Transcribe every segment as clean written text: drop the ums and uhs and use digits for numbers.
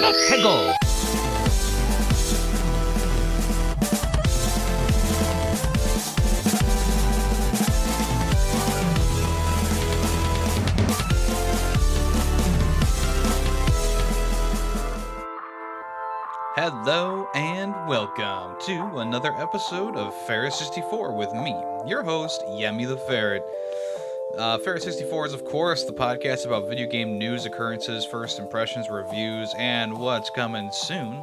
Hegel. Hello and welcome to another episode of Ferret 64 with me, your host, YemmytheFerret. Ferret 64 is, of course, the podcast about video game news, occurrences, first impressions, reviews, and what's coming soon.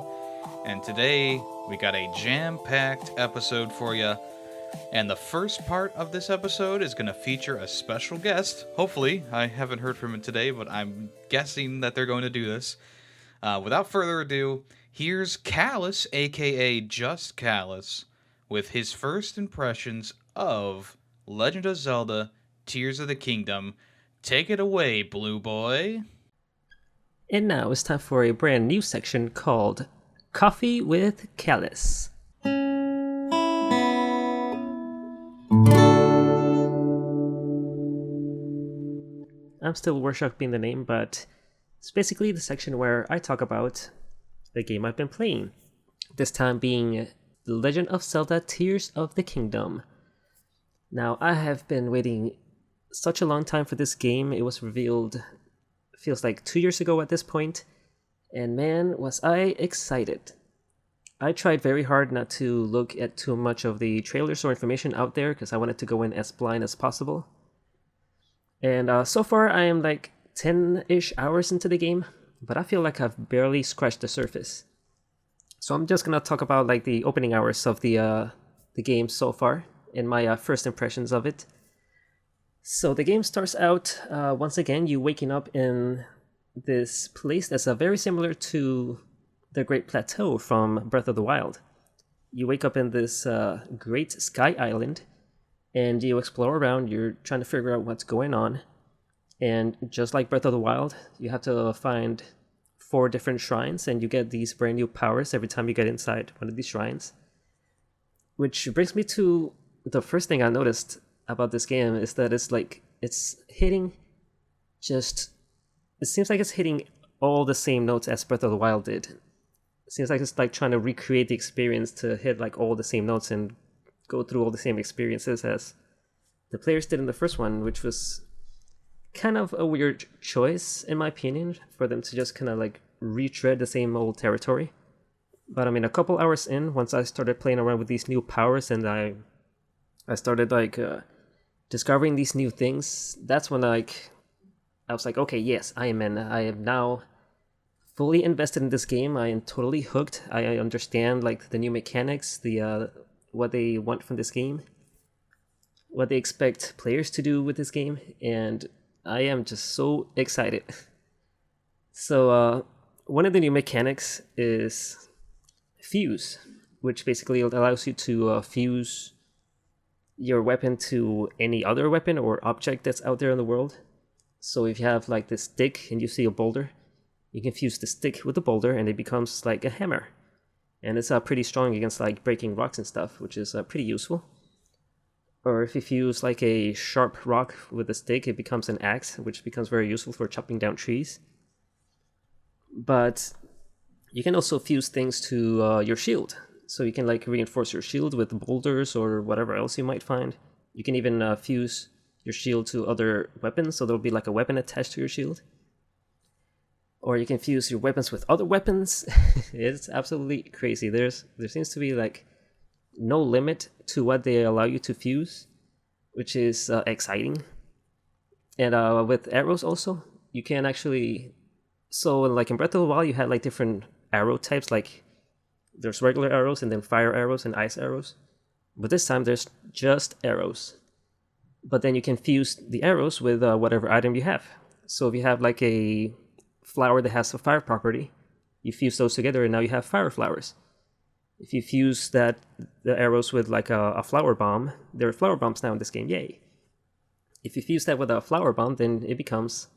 And today, we got a jam-packed episode for you. And the first part of this episode is going to feature a special guest. Hopefully, I haven't heard from him today, but I'm guessing that they're going to do this. Without further ado, here's Callus, aka Just Callus, with his first impressions of Legend of Zelda Tears of the Kingdom. Take it away, Blue Boy. And now it's time for a brand new section called Coffee with Callus. I'm still workshopping the name, but it's basically the section where I talk about the game I've been playing. This time being The Legend of Zelda Tears of the Kingdom. Now, I have been waiting such a long time for this game. It was revealed, feels like 2 years ago at this point, and man, was I excited. I tried very hard not to look at too much of the trailers or information out there because I wanted to go in as blind as possible. And so far, I am like 10-ish hours into the game, but I feel like I've barely scratched the surface. So I'm just gonna talk about like the opening hours of the game so far and my first impressions of it. So the game starts out once again you waking up in this place that's very similar to the Great Plateau from Breath of the Wild. You wake up in this great sky island and you explore around. You're trying to figure out what's going on. And just like Breath of the Wild, you have to find 4 different shrines, and you get these brand new powers every time you get inside one of these shrines. Which brings me to the first thing I noticed about this game is that it seems like it's hitting all the same notes as Breath of the Wild did. It seems like it's like trying to recreate the experience to hit like all the same notes and go through all the same experiences as the players did in the first one, which was kind of a weird choice, in my opinion, for them to just kind of like retread the same old territory. But I mean, a couple hours in, once I started playing around with these new powers and I started like discovering these new things, that's when I was like, okay, yes, I am in. I am now fully invested in this game. I am totally hooked. I understand like the new mechanics, the what they want from this game, what they expect players to do with this game, and I am just so excited. So one of the new mechanics is fuse, which basically allows you to fuse your weapon to any other weapon or object that's out there in the world. So if you have like this stick and you see a boulder, you can fuse the stick with the boulder and it becomes like a hammer. And it's pretty strong against like breaking rocks and stuff, which is pretty useful. Or if you fuse like a sharp rock with a stick, it becomes an axe, which becomes very useful for chopping down trees. But you can also fuse things to your shield. So you can like reinforce your shield with boulders or whatever else you might find. You can even fuse your shield to other weapons, so there'll be like a weapon attached to your shield. Or you can fuse your weapons with other weapons. It's absolutely crazy. There seems to be like no limit to what they allow you to fuse, which is exciting. And with arrows also, you can actually... So like in Breath of the Wild, you had like different arrow types, like there's regular arrows and then fire arrows and ice arrows. But this time there's just arrows. But then you can fuse the arrows with whatever item you have. So if you have like a flower that has a fire property, you fuse those together and now you have fire flowers. If you fuse the arrows with like a flower bomb, there are flower bombs now in this game, yay. If you fuse that with a flower bomb, then it becomes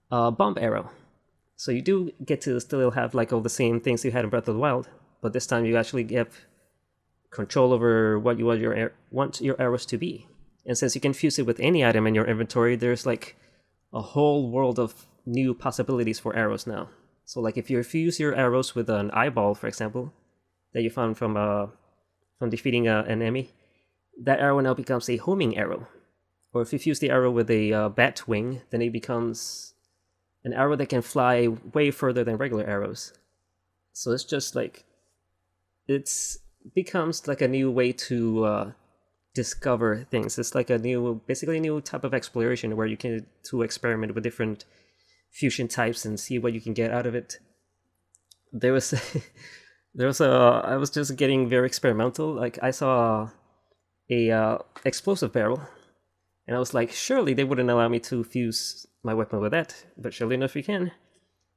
a bomb arrow. So you do get to still have like all the same things you had in Breath of the Wild, but this time you actually get control over what you want your arrows to be. And since you can fuse it with any item in your inventory, there's like a whole world of new possibilities for arrows now. So like if you fuse your arrows with an eyeball, for example, that you found from defeating an enemy, that arrow now becomes a homing arrow. Or if you fuse the arrow with a bat wing, then it becomes an arrow that can fly way further than regular arrows. So it's just like, it's becomes like a new way to discover things. It's like basically a new type of exploration where you can to experiment with different fusion types and see what you can get out of it. There was I was just getting very experimental. Like I saw a explosive barrel, and I was like, surely they wouldn't allow me to fuse my weapon with that, but surely enough you can.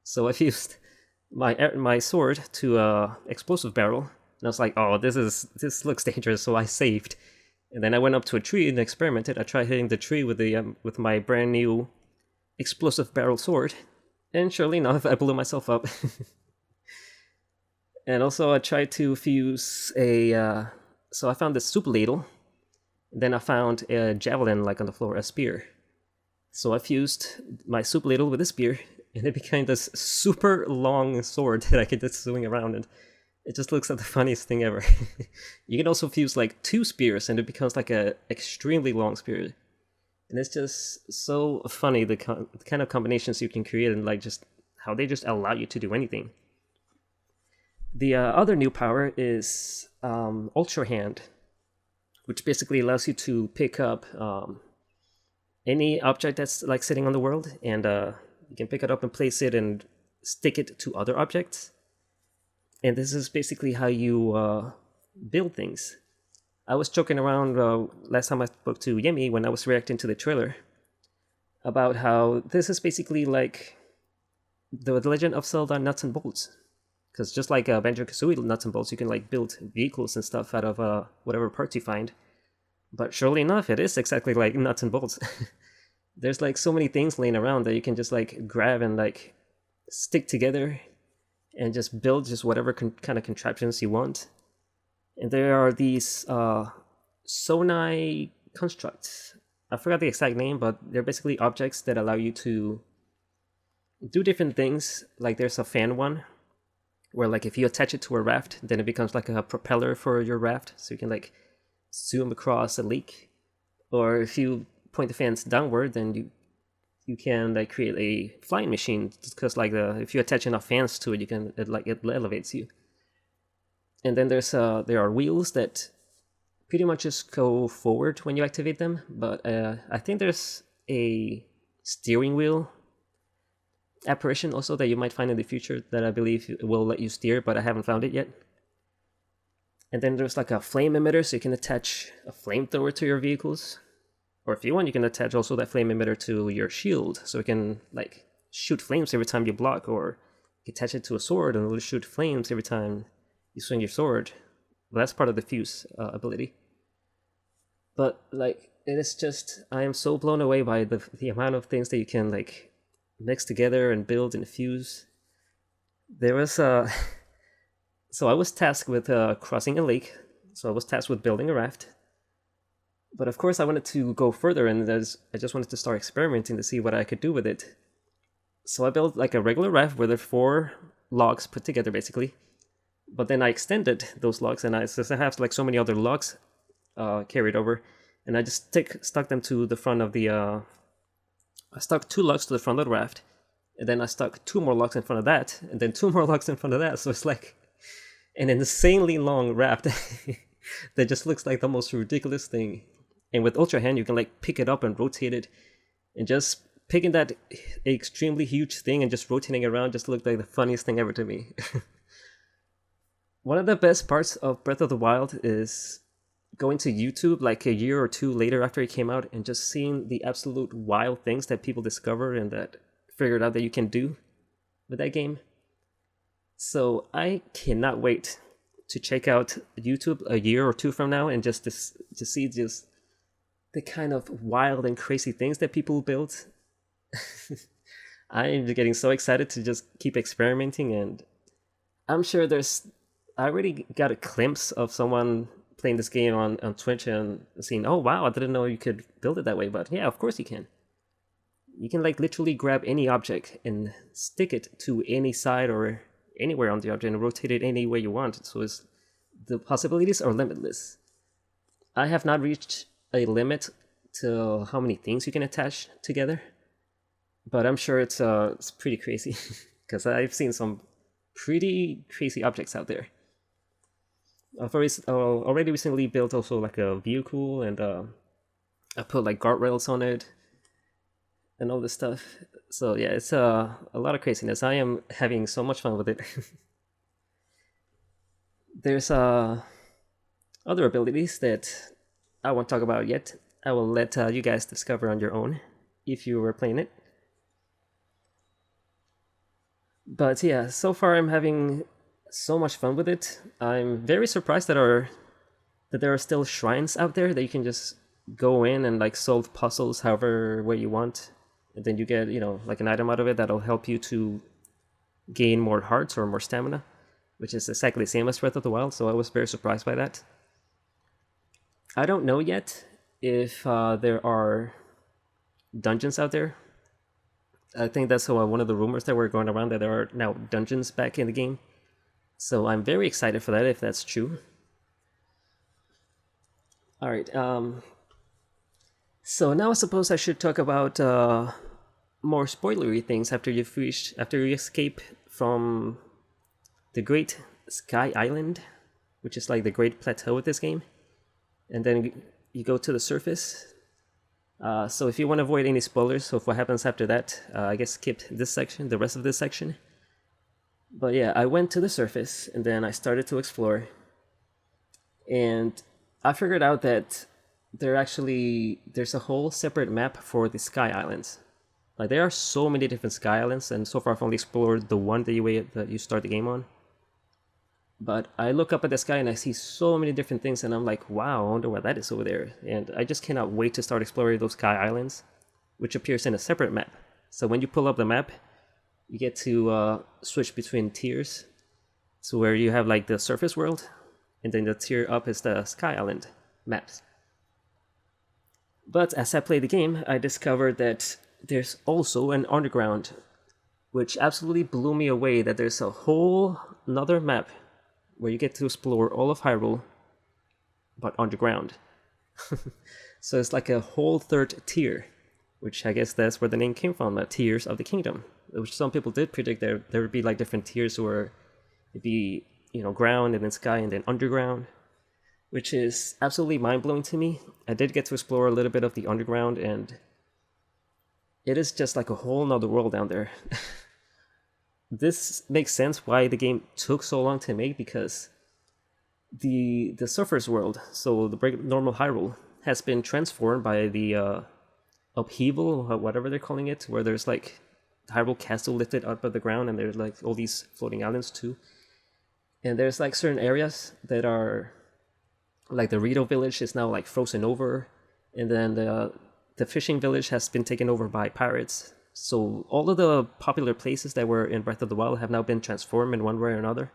So I fused my sword to a explosive barrel, and I was like, oh, this looks dangerous, so I saved. And then I went up to a tree and experimented. I tried hitting the tree with my brand new explosive barrel sword, and surely enough, I blew myself up. And also I tried to fuse so I found this soup ladle. Then I found a javelin like on the floor, a spear. So I fused my soup ladle with a spear, and it became this super long sword that I could just swing around, and it just looks like the funniest thing ever. You can also fuse like 2 spears, and it becomes like a extremely long spear. And it's just so funny the kind of combinations you can create, and like just how they just allow you to do anything. The other new power is Ultra Hand, which basically allows you to pick up any object that's like sitting on the world, and you can pick it up and place it and stick it to other objects. And this is basically how you build things. I was joking around last time I spoke to Yemmy when I was reacting to the trailer about how this is basically like the Legend of Zelda nuts and bolts. Because just like Banjo-Kazooie nuts and bolts, you can like build vehicles and stuff out of whatever parts you find. But surely enough, it is exactly like nuts and bolts. There's like so many things laying around that you can just like grab and like stick together and just build just whatever kind of contraptions you want. And there are these Sonai constructs. I forgot the exact name, but they're basically objects that allow you to do different things. Like there's a fan one, where like if you attach it to a raft, then it becomes like a propeller for your raft, so you can like zoom across a lake. Or if you point the fans downward, then you can like create a flying machine, because like if you attach enough fans to it, it elevates you. And then there are wheels that pretty much just go forward when you activate them, but I think there's a steering wheel apparition also that you might find in the future that I believe will let you steer, but I haven't found it yet. And then there's like a flame emitter, so you can attach a flamethrower to your vehicles. Or if you want, you can attach also that flame emitter to your shield, so it can like shoot flames every time you block, or you attach it to a sword and it'll shoot flames every time you swing your sword. Well, that's part of the fuse ability. But like, it is just, I am so blown away by the amount of things that you can like mix together and build and fuse. There was so I was tasked with crossing a lake, so I was tasked with building a raft. But of course I wanted to go further, and I just wanted to start experimenting to see what I could do with it. So I built like a regular raft where there are 4 logs put together basically. But then I extended those logs, and I have like so many other logs carried over, and I just stuck them to the front of the I stuck 2 logs to the front of the raft, and then I stuck 2 more logs in front of that, and then 2 more logs in front of that. So it's like an insanely long raft that just looks like the most ridiculous thing. And with Ultra Hand, you can like pick it up and rotate it, and just picking that extremely huge thing and just rotating it around just looked like the funniest thing ever to me. One of the best parts of Breath of the Wild is going to YouTube like a year or 2 later after it came out and just seeing the absolute wild things that people discovered and that figured out that you can do with that game. So I cannot wait to check out YouTube a year or 2 from now and just to see just the kind of wild and crazy things that people build. I'm getting so excited to just keep experimenting, and I'm sure I already got a glimpse of someone playing this game on Twitch and seeing, oh wow, I didn't know you could build it that way, but yeah, of course you can. You can like literally grab any object and stick it to any side or anywhere on the object and rotate it any way you want. So the possibilities are limitless. I have not reached a limit to how many things you can attach together, but I'm sure it's pretty crazy because I've seen some pretty crazy objects out there. I've already recently built also like a vehicle, and I put like guardrails on it and all this stuff. So yeah, it's a lot of craziness. I am having so much fun with it. There's other abilities that I won't talk about yet. I will let you guys discover on your own if you were playing it. But yeah, so far I'm having so much fun with it. I'm very surprised that there are still shrines out there that you can just go in and like solve puzzles however way you want, and then you get, you know, like an item out of it that'll help you to gain more hearts or more stamina, which is exactly the same as Breath of the Wild. So I was very surprised by that. I don't know yet if there are dungeons out there. I think that's one of the rumors that were going around, that there are now dungeons back in the game. So I'm very excited for that, if that's true. All right. So now I suppose I should talk about more spoilery things after you escape from the Great Sky Island, which is like the Great Plateau with this game, and then you go to the surface. So if you want to avoid any spoilers of what happens after that, I guess skip this section, the rest of this section. But yeah, I went to the surface and then I started to explore, and I figured out that there's a whole separate map for the Sky Islands. Like, there are so many different Sky Islands, and so far I've only explored the one that you start the game on. But I look up at the sky and I see so many different things, and I'm like, wow, I wonder what that is over there. And I just cannot wait to start exploring those Sky Islands, which appears in a separate map. So when you pull up the map, you get to switch between tiers. So where you have like the surface world, and then the tier up is the Sky Island maps. But as I played the game, I discovered that there's also an underground, which absolutely blew me away, that there's a whole another map where you get to explore all of Hyrule, but underground. So it's like a whole third tier, which I guess that's where the name came from, the Tears of the Kingdom, which some people did predict there would be like different tiers where it'd be, you know, ground and then sky and then underground, which is absolutely mind-blowing to me. I did get to explore a little bit of the underground, and it is just like a whole nother world down there. This makes sense why the game took so long to make, because the surface world, so the normal Hyrule, has been transformed by the upheaval, whatever they're calling it, where there's like Hyrule Castle lifted up of the ground, and there's like all these floating islands too. And there's like certain areas that are like the Rito village is now like frozen over, and then the fishing village has been taken over by pirates. So all of the popular places that were in Breath of the Wild have now been transformed in one way or another.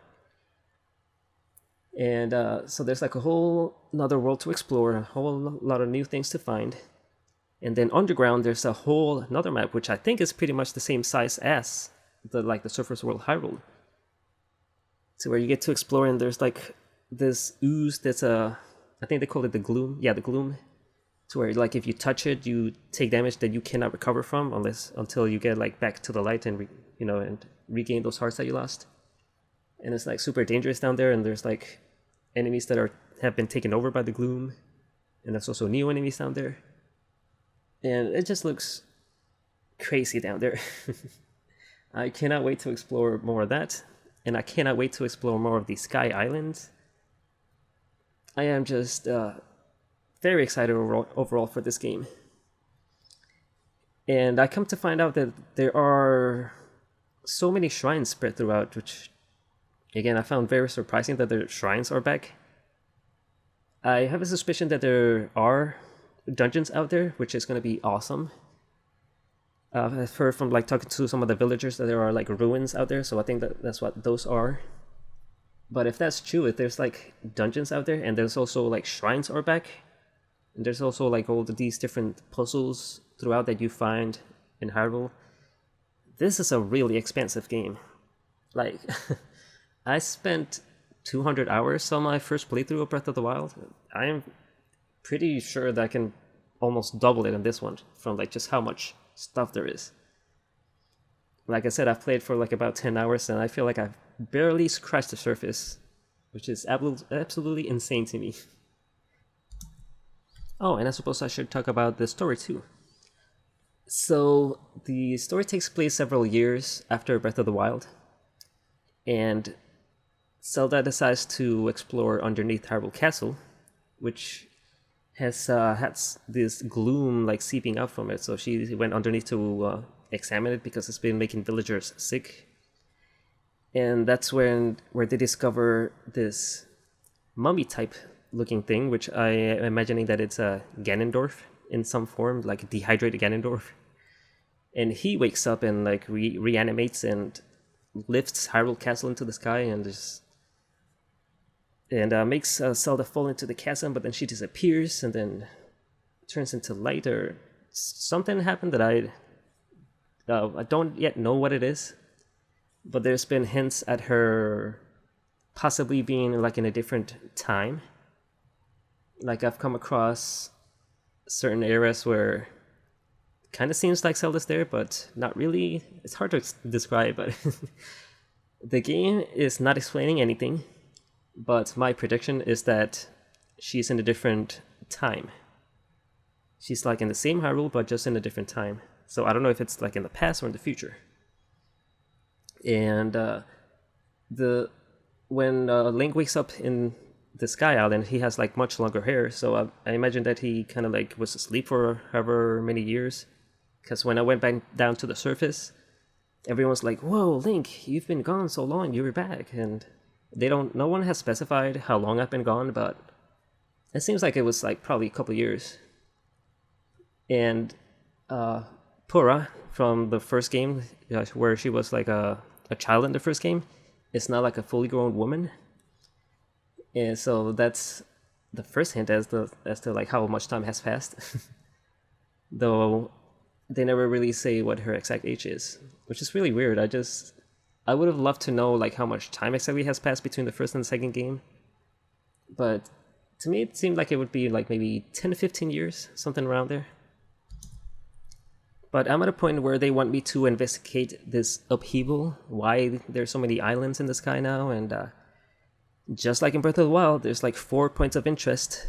And so there's like a whole another world to explore, a whole lot of new things to find. And then underground, there's a whole another map, which I think is pretty much the same size as the surface world Hyrule. So where you get to explore, and there's like this ooze that's I think they call it the gloom. Yeah, the gloom. To where like if you touch it, you take damage that you cannot recover from until you get like back to the light and and regain those hearts that you lost. And it's like super dangerous down there, and there's like enemies that have been taken over by the gloom, and there's also new enemies down there. And it just looks crazy down there. I cannot wait to explore more of that, and I cannot wait to explore more of the Sky Islands. I am just very excited overall for this game. And I come to find out that there are so many shrines spread throughout, which, again, I found very surprising that the shrines are back. I have a suspicion that there are dungeons out there, which is going to be awesome. I've heard from like talking to some of the villagers that there are like ruins out there, so I think that's what those are. But if that's true, if there's like dungeons out there, and there's also like shrines are back, and there's also like all these different puzzles throughout that you find in Hyrule. This is a really expensive game. Like, I spent 200 hours on my first playthrough of Breath of the Wild. I'm pretty sure that I can almost double it in this one from like just how much stuff there is. Like I said, I've played for like about 10 hours and I feel like I've barely scratched the surface, which is absolutely insane to me. Oh, and I suppose I should talk about the story too. So, the story takes place several years after Breath of the Wild, and Zelda decides to explore underneath Hyrule Castle, which has this gloom like seeping out from it. So she went underneath to examine it because it's been making villagers sick. And that's where they discover this mummy type looking thing, which I am imagining that it's a Ganondorf in some form, like dehydrated Ganondorf. And he wakes up and like reanimates and lifts Hyrule Castle into the sky and makes Zelda fall into the chasm, but then she disappears and then turns into light, or something happened that I don't yet know what it is. But there's been hints at her possibly being like in a different time. Like I've come across certain areas where it kind of seems like Zelda's there, but not really. It's hard to describe, but the game is not explaining anything. But my prediction is that she's in a different time. She's like in the same Hyrule, but just in a different time. So I don't know if it's like in the past or in the future. And when Link wakes up in the Sky Island, he has like much longer hair. So I imagine that he kind of like was asleep for however many years. Because when I went back down to the surface, everyone's like, "Whoa, Link, you've been gone so long. You were back." And no one has specified how long I've been gone, but it seems like it was like probably a couple years. And Pura from the first game, where she was like a child in the first game, is now like a fully grown woman. And so that's the first hint as to like how much time has passed. Though they never really say what her exact age is, which is really weird. I would have loved to know like how much time exactly has passed between the first and the second game. But to me, it seemed like it would be like maybe 10 to 15 years, something around there. But I'm at a point where they want me to investigate this upheaval, why there's so many islands in the sky now, and just like in Breath of the Wild, there's like 4 points of interest.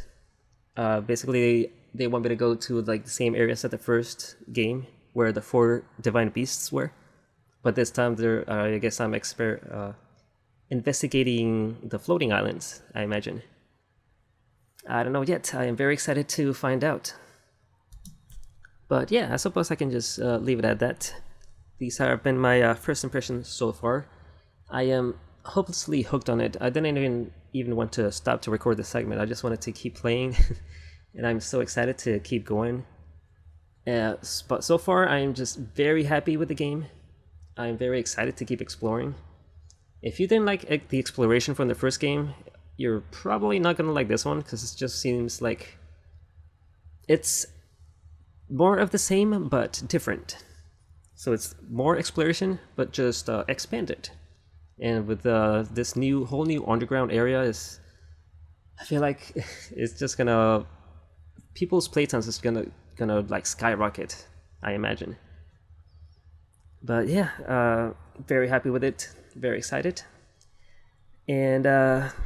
Basically, they want me to go to like the same areas at the first game, where the 4 divine beasts were. But this time, I guess I'm investigating the floating islands, I imagine. I don't know yet. I am very excited to find out. But yeah, I suppose I can just leave it at that. These have been my first impressions so far. I am hopelessly hooked on it. I didn't even want to stop to record this segment. I just wanted to keep playing. And I'm so excited to keep going. But so far, I am just very happy with the game. I'm very excited to keep exploring. If you didn't like the exploration from the first game, you're probably not going to like this one, because it just seems like it's more of the same, but different. So it's more exploration, but just expanded. And with this whole new underground area, I feel like it's just gonna, people's playtimes is gonna like skyrocket, I imagine. But yeah, very happy with it, very excited. And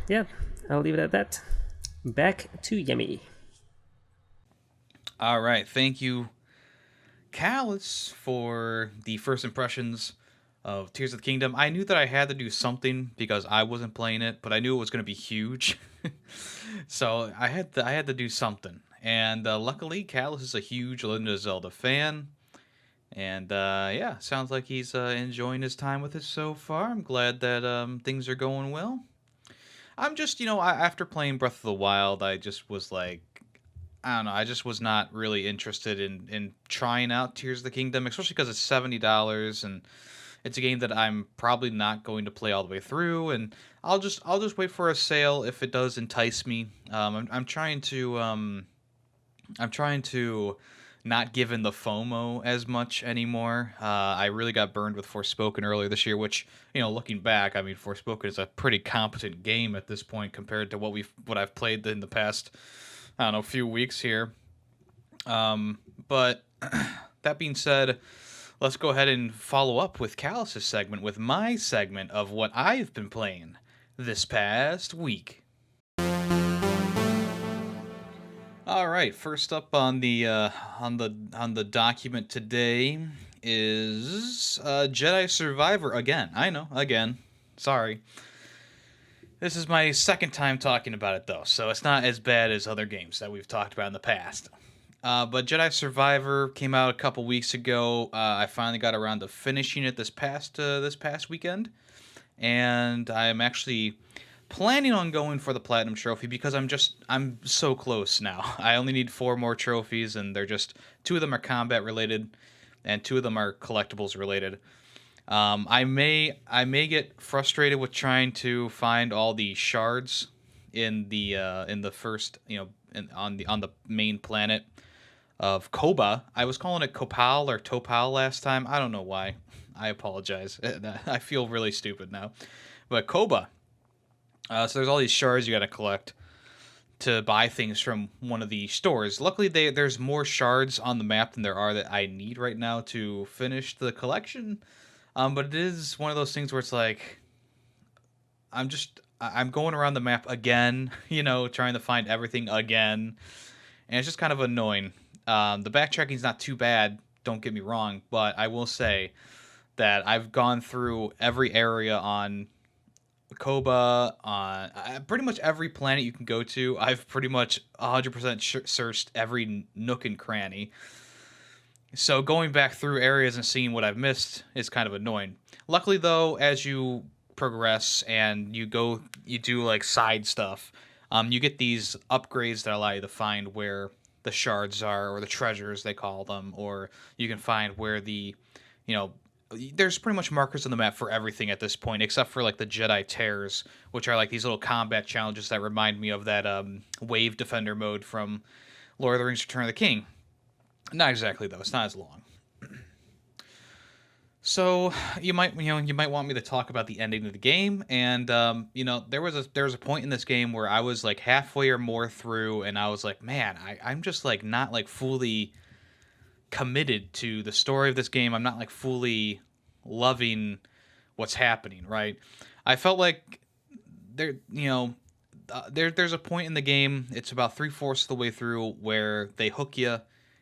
yeah, I'll leave it at that. Back to Yemmy. All right, thank you, Callus, for the first impressions of Tears of the Kingdom. I knew that I had to do something because I wasn't playing it, but I knew it was going to be huge. So I had to do something. And luckily, Callus is a huge Legend of Zelda fan. And yeah, sounds like he's enjoying his time with it so far. I'm glad that things are going well. I'm just, after playing Breath of the Wild, I just was like, I don't know, I just was not really interested in trying out Tears of the Kingdom, especially because it's $70, and it's a game that I'm probably not going to play all the way through, and I'll just wait for a sale if it does entice me. I'm trying to not given the FOMO as much anymore. I really got burned with Forspoken earlier this year, which, looking back, I mean, Forspoken is a pretty competent game at this point compared to what I've played in the past, I don't know, few weeks here. But that being said, let's go ahead and follow up with Callus's segment with my segment of what I've been playing this past week. All right, first up on the document today is Jedi Survivor again. I know, again. Sorry. This is my second time talking about it though, so it's not as bad as other games that we've talked about in the past. But Jedi Survivor came out a couple weeks ago. I finally got around to finishing it this past weekend, and I'm actually planning on going for the Platinum Trophy because I'm so close now. I only need 4 more trophies, and they're just 2 of them are combat related, and 2 of them are collectibles related. I may get frustrated with trying to find all the shards in the first, on the main planet of Koba. I was calling it Kopal or Topal last time. I don't know why. I apologize. I feel really stupid now. But Koba. So there's all these shards you got to collect to buy things from one of the stores. Luckily, there's more shards on the map than there are that I need right now to finish the collection. But it is one of those things where it's like, I'm going around the map again, trying to find everything again. And it's just kind of annoying. The backtracking's not too bad, don't get me wrong, but I will say that I've gone through every area on Koba, on pretty much every planet you can go to. I've pretty much 100% searched every nook and cranny. So going back through areas and seeing what I've missed is kind of annoying. Luckily, though, as you progress and you do like side stuff, you get these upgrades that allow you to find where the shards are, or the treasures they call them, or you can find where there's pretty much markers on the map for everything at this point, except for like the Jedi tears, which are like these little combat challenges that remind me of that wave defender mode from Lord of the Rings: Return of the King. Not exactly though; it's not as long. So you might want me to talk about the ending of the game, and there was a point in this game where I was like halfway or more through, and I was like, man, I'm just like not like fully committed to the story of this game. I'm not like fully loving what's happening, right? I felt like there's a point in the game, it's about 3/4 of the way through, where they hook you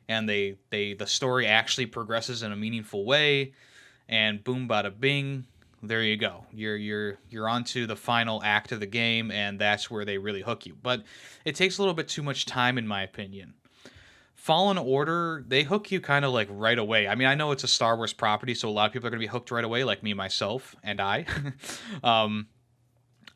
and the story actually progresses in a meaningful way, and boom bada bing, there you go. You're onto the final act of the game, and that's where they really hook you. But it takes a little bit too much time, in my opinion. Fallen Order, they hook you kind of like right away. I mean, I know it's a Star Wars property, so a lot of people are going to be hooked right away, like me, myself, and I.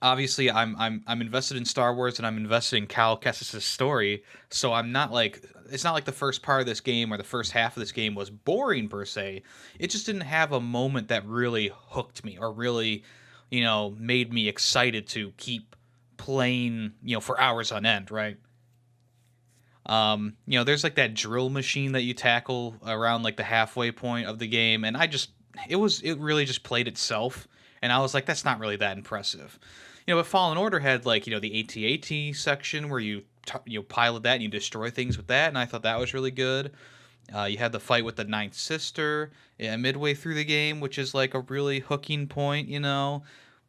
Obviously, I'm invested in Star Wars, and I'm invested in Cal Kestis' story, so I'm not like, it's not like the first part of this game or the first half of this game was boring per se. It just didn't have a moment that really hooked me or really, made me excited to keep playing, for hours on end, right? There's like that drill machine that you tackle around like the halfway point of the game, and it really just played itself, and I was like, that's not really that impressive. But Fallen Order had like, the AT-AT section where you pilot that and you destroy things with that, and I thought that was really good. You had the fight with the Ninth Sister midway through the game, which is like a really hooking point,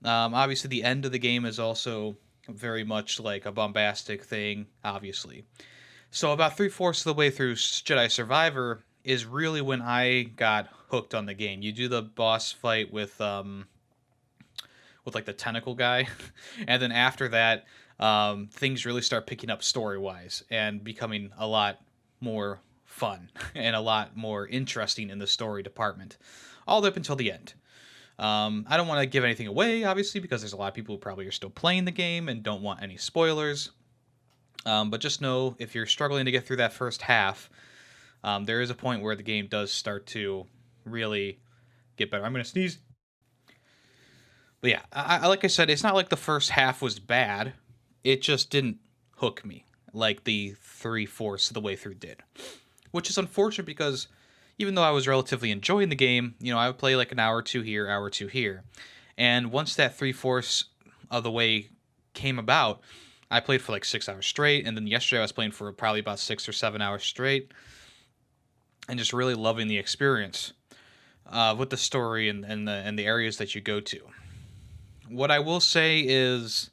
Obviously, the end of the game is also very much like a bombastic thing, obviously. So about 3/4 of the way through Jedi Survivor is really when I got hooked on the game. You do the boss fight with like the tentacle guy, and then after that, things really start picking up story-wise and becoming a lot more fun and a lot more interesting in the story department, all the way up until the end. I don't want to give anything away, obviously, because there's a lot of people who probably are still playing the game and don't want any spoilers. But just know, if you're struggling to get through that first half, there is a point where the game does start to really get better. I'm going to sneeze. But yeah, I like I said, it's not like the first half was bad. It just didn't hook me like the 3/4 of the way through did. which is unfortunate because even though I was relatively enjoying the game, I would play like an hour or two here, hour or two here. And once that three-fourths of the way came about, I played for like 6 hours straight. And then yesterday I was playing for probably about 6 or 7 hours straight and just really loving the experience with the story and the areas that you go to. What I will say is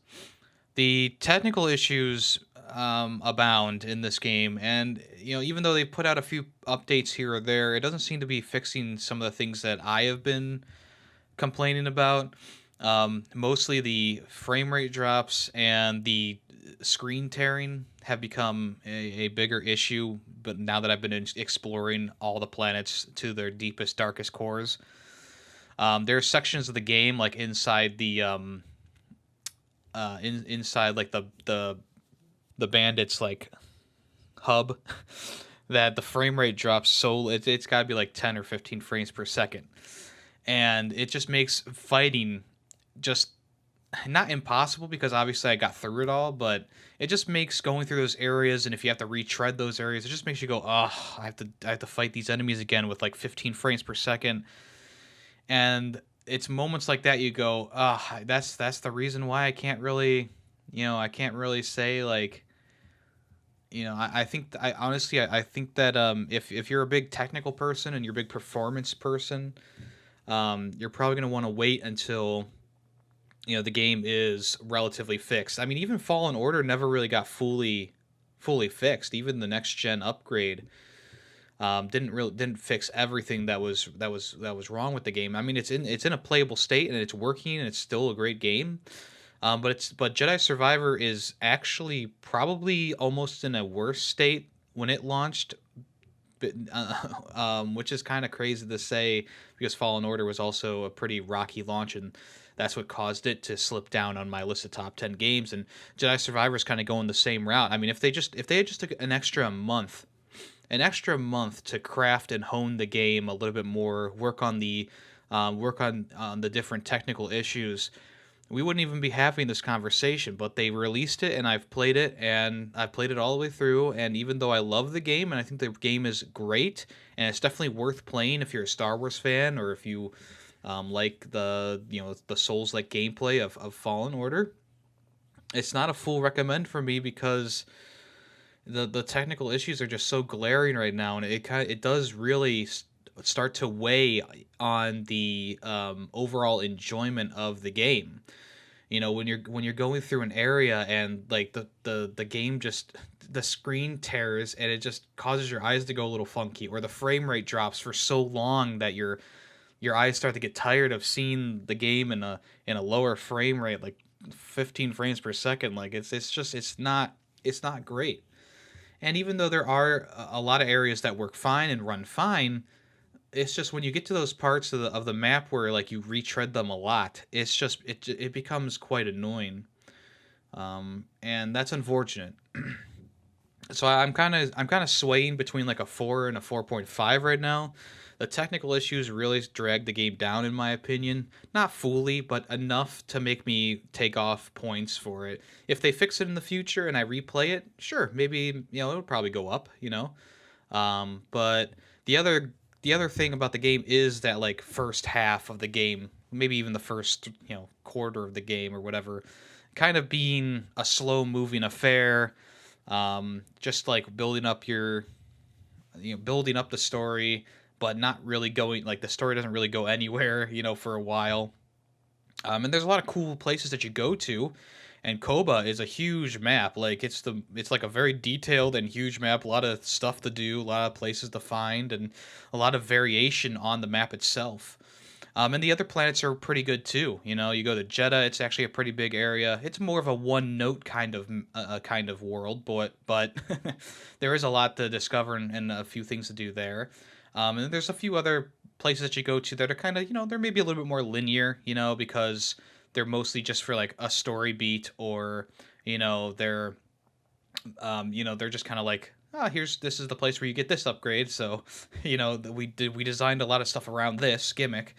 the technical issues abound in this game, and even though they put out a few updates here or there, it doesn't seem to be fixing some of the things that I have been complaining about. Mostly the frame rate drops and the screen tearing have become a bigger issue. But now that I've been exploring all the planets to their deepest, darkest cores, there are sections of the game like inside the inside like the bandits like hub that the frame rate drops so it's got to be like 10 or 15 frames per second, and it just makes fighting just not impossible because obviously I got through it all, but it just makes going through those areas, and if you have to retread those areas, it just makes you go, oh, I have to fight these enemies again with like 15 frames per second. And it's moments like that you go, oh, that's the reason why I can't really, I can't really say like, I think I honestly I think that if you're a big technical person and you're a big performance person, you're probably going to want to wait until the game is relatively fixed. I mean, even Fallen Order never really got fully fixed. Even the next gen upgrade didn't fix everything that was wrong with the game. I mean, it's in a playable state and it's working and it's still a great game. But Jedi Survivor is actually probably almost in a worse state when it launched, which is kind of crazy to say because Fallen Order was also a pretty rocky launch, and that's what caused it to slip down on my list of top 10 games. And Jedi Survivor is kind of going the same route. I mean, if they had just took an extra month to craft and hone the game a little bit more, work on the different technical issues, we wouldn't even be having this conversation. But they released it, and I've played it, all the way through. And even though I love the game, and I think the game is great, and it's definitely worth playing if you're a Star Wars fan or if you like the Souls-like gameplay of Fallen Order, it's not a full recommend for me because the technical issues are just so glaring right now, and it does really start to weigh on the overall enjoyment of the game. When you're going through an area and like the game just, the screen tears and it just causes your eyes to go a little funky, or the frame rate drops for so long that your eyes start to get tired of seeing the game in a lower frame rate, like 15 frames per second. Like it's not great. And even though there are a lot of areas that work fine and run fine, it's just when you get to those parts of the map where like you retread them a lot, it's just it becomes quite annoying, and that's unfortunate. So I'm kind of swaying between like a 4 and a 4.5 right now. The technical issues really drag the game down, in my opinion. Not fully, but enough to make me take off points for it. If they fix it in the future and I replay it, sure, maybe it'll probably go up. But the other thing about the game is that like first half of the game, maybe even the first quarter of the game or whatever, kind of being a slow moving affair. Just like building up the story, but not really going, like the story doesn't really go anywhere, for a while. And there's a lot of cool places that you go to, and Koba is a huge map. Like it's like a very detailed and huge map, a lot of stuff to do, a lot of places to find, and a lot of variation on the map itself. And the other planets are pretty good too. You go to Jeddah; it's actually a pretty big area. It's more of a one-note kind of world, but there is a lot to discover and a few things to do there. And there's a few other places that you go to that are kind of they're maybe a little bit more linear, because they're mostly just for like a story beat, or they're they're just kind of like, this is the place where you get this upgrade. So we designed a lot of stuff around this gimmick.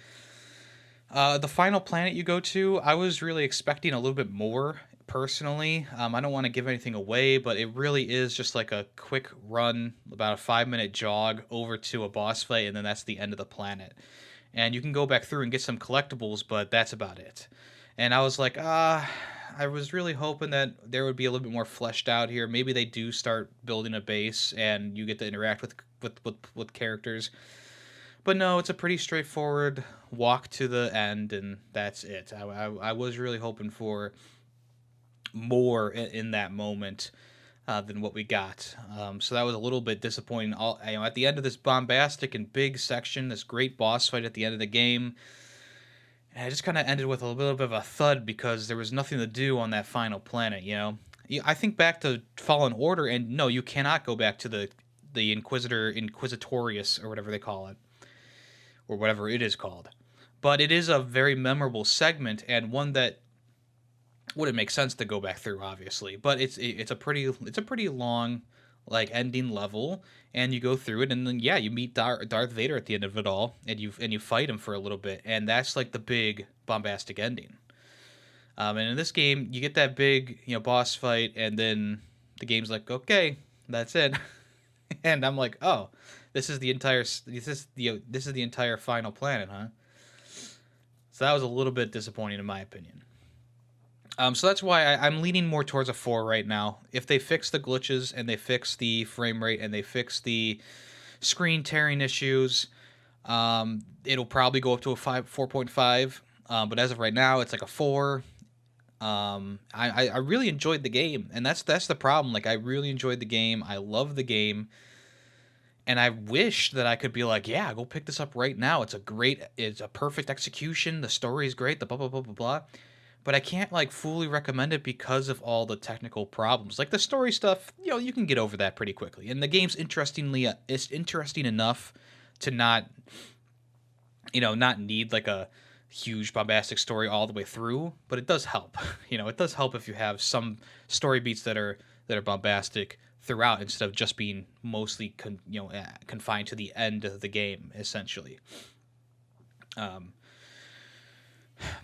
The final planet you go to, I was really expecting a little bit more, personally. I don't want to give anything away, but it really is just like a quick run, about a 5-minute jog over to a boss fight, and then that's the end of the planet. And you can go back through and get some collectibles, but that's about it. And I was like, I was really hoping that there would be a little bit more fleshed out here. Maybe they do start building a base, and you get to interact with characters. But no, it's a pretty straightforward walk to the end, and that's it. I was really hoping for more in that moment than what we got. So that was a little bit disappointing. At the end of this bombastic and big section, this great boss fight at the end of the game, and it just kind of ended with a little bit of a thud because there was nothing to do on that final planet. I think back to Fallen Order, and no, you cannot go back to the Inquisitorius, or whatever they call it, or whatever it is called. But it is a very memorable segment, and one that wouldn't make sense to go back through, obviously. But it's a pretty long ending level, and you go through it, and then you meet Darth Vader at the end of it all, and you fight him for a little bit, and that's like the big bombastic ending. And in this game, you get that big boss fight, and then the game's like, okay, that's it. And I'm like, oh, this is the entire final planet, huh? So that was a little bit disappointing in my opinion. So that's why I'm leaning more towards a 4 right now. If they fix the glitches and they fix the frame rate and they fix the screen tearing issues, it'll probably go up to a 4.5. But as of right now, it's like a 4. I really enjoyed the game, and that's the problem. Like, I really enjoyed the game. I love the game, and I wish that I could be like, yeah, go pick this up right now. It's a perfect execution. The story is great. The blah blah blah blah blah. But I can't fully recommend it because of all the technical problems. Like the story stuff, you can get over that pretty quickly. And the game's it's interesting enough to not need a huge bombastic story all the way through, but it does help. It does help if you have some story beats that are bombastic throughout instead of just being mostly confined to the end of the game essentially.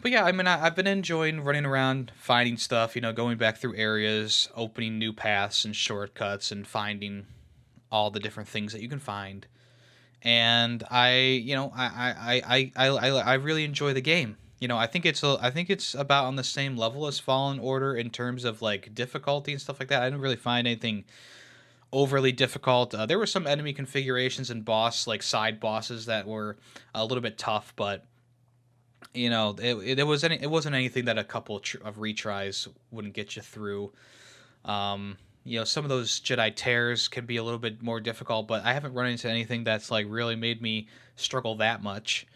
But yeah, I mean, I've been enjoying running around, finding stuff, going back through areas, opening new paths and shortcuts, and finding all the different things that you can find. And I really enjoy the game. I think it's about on the same level as Fallen Order in terms of difficulty and stuff like that. I didn't really find anything overly difficult. There were some enemy configurations and side bosses that were a little bit tough, but it wasn't anything that a couple of retries wouldn't get you through. Some of those Jedi tears can be a little bit more difficult, but I haven't run into anything that's really made me struggle that much.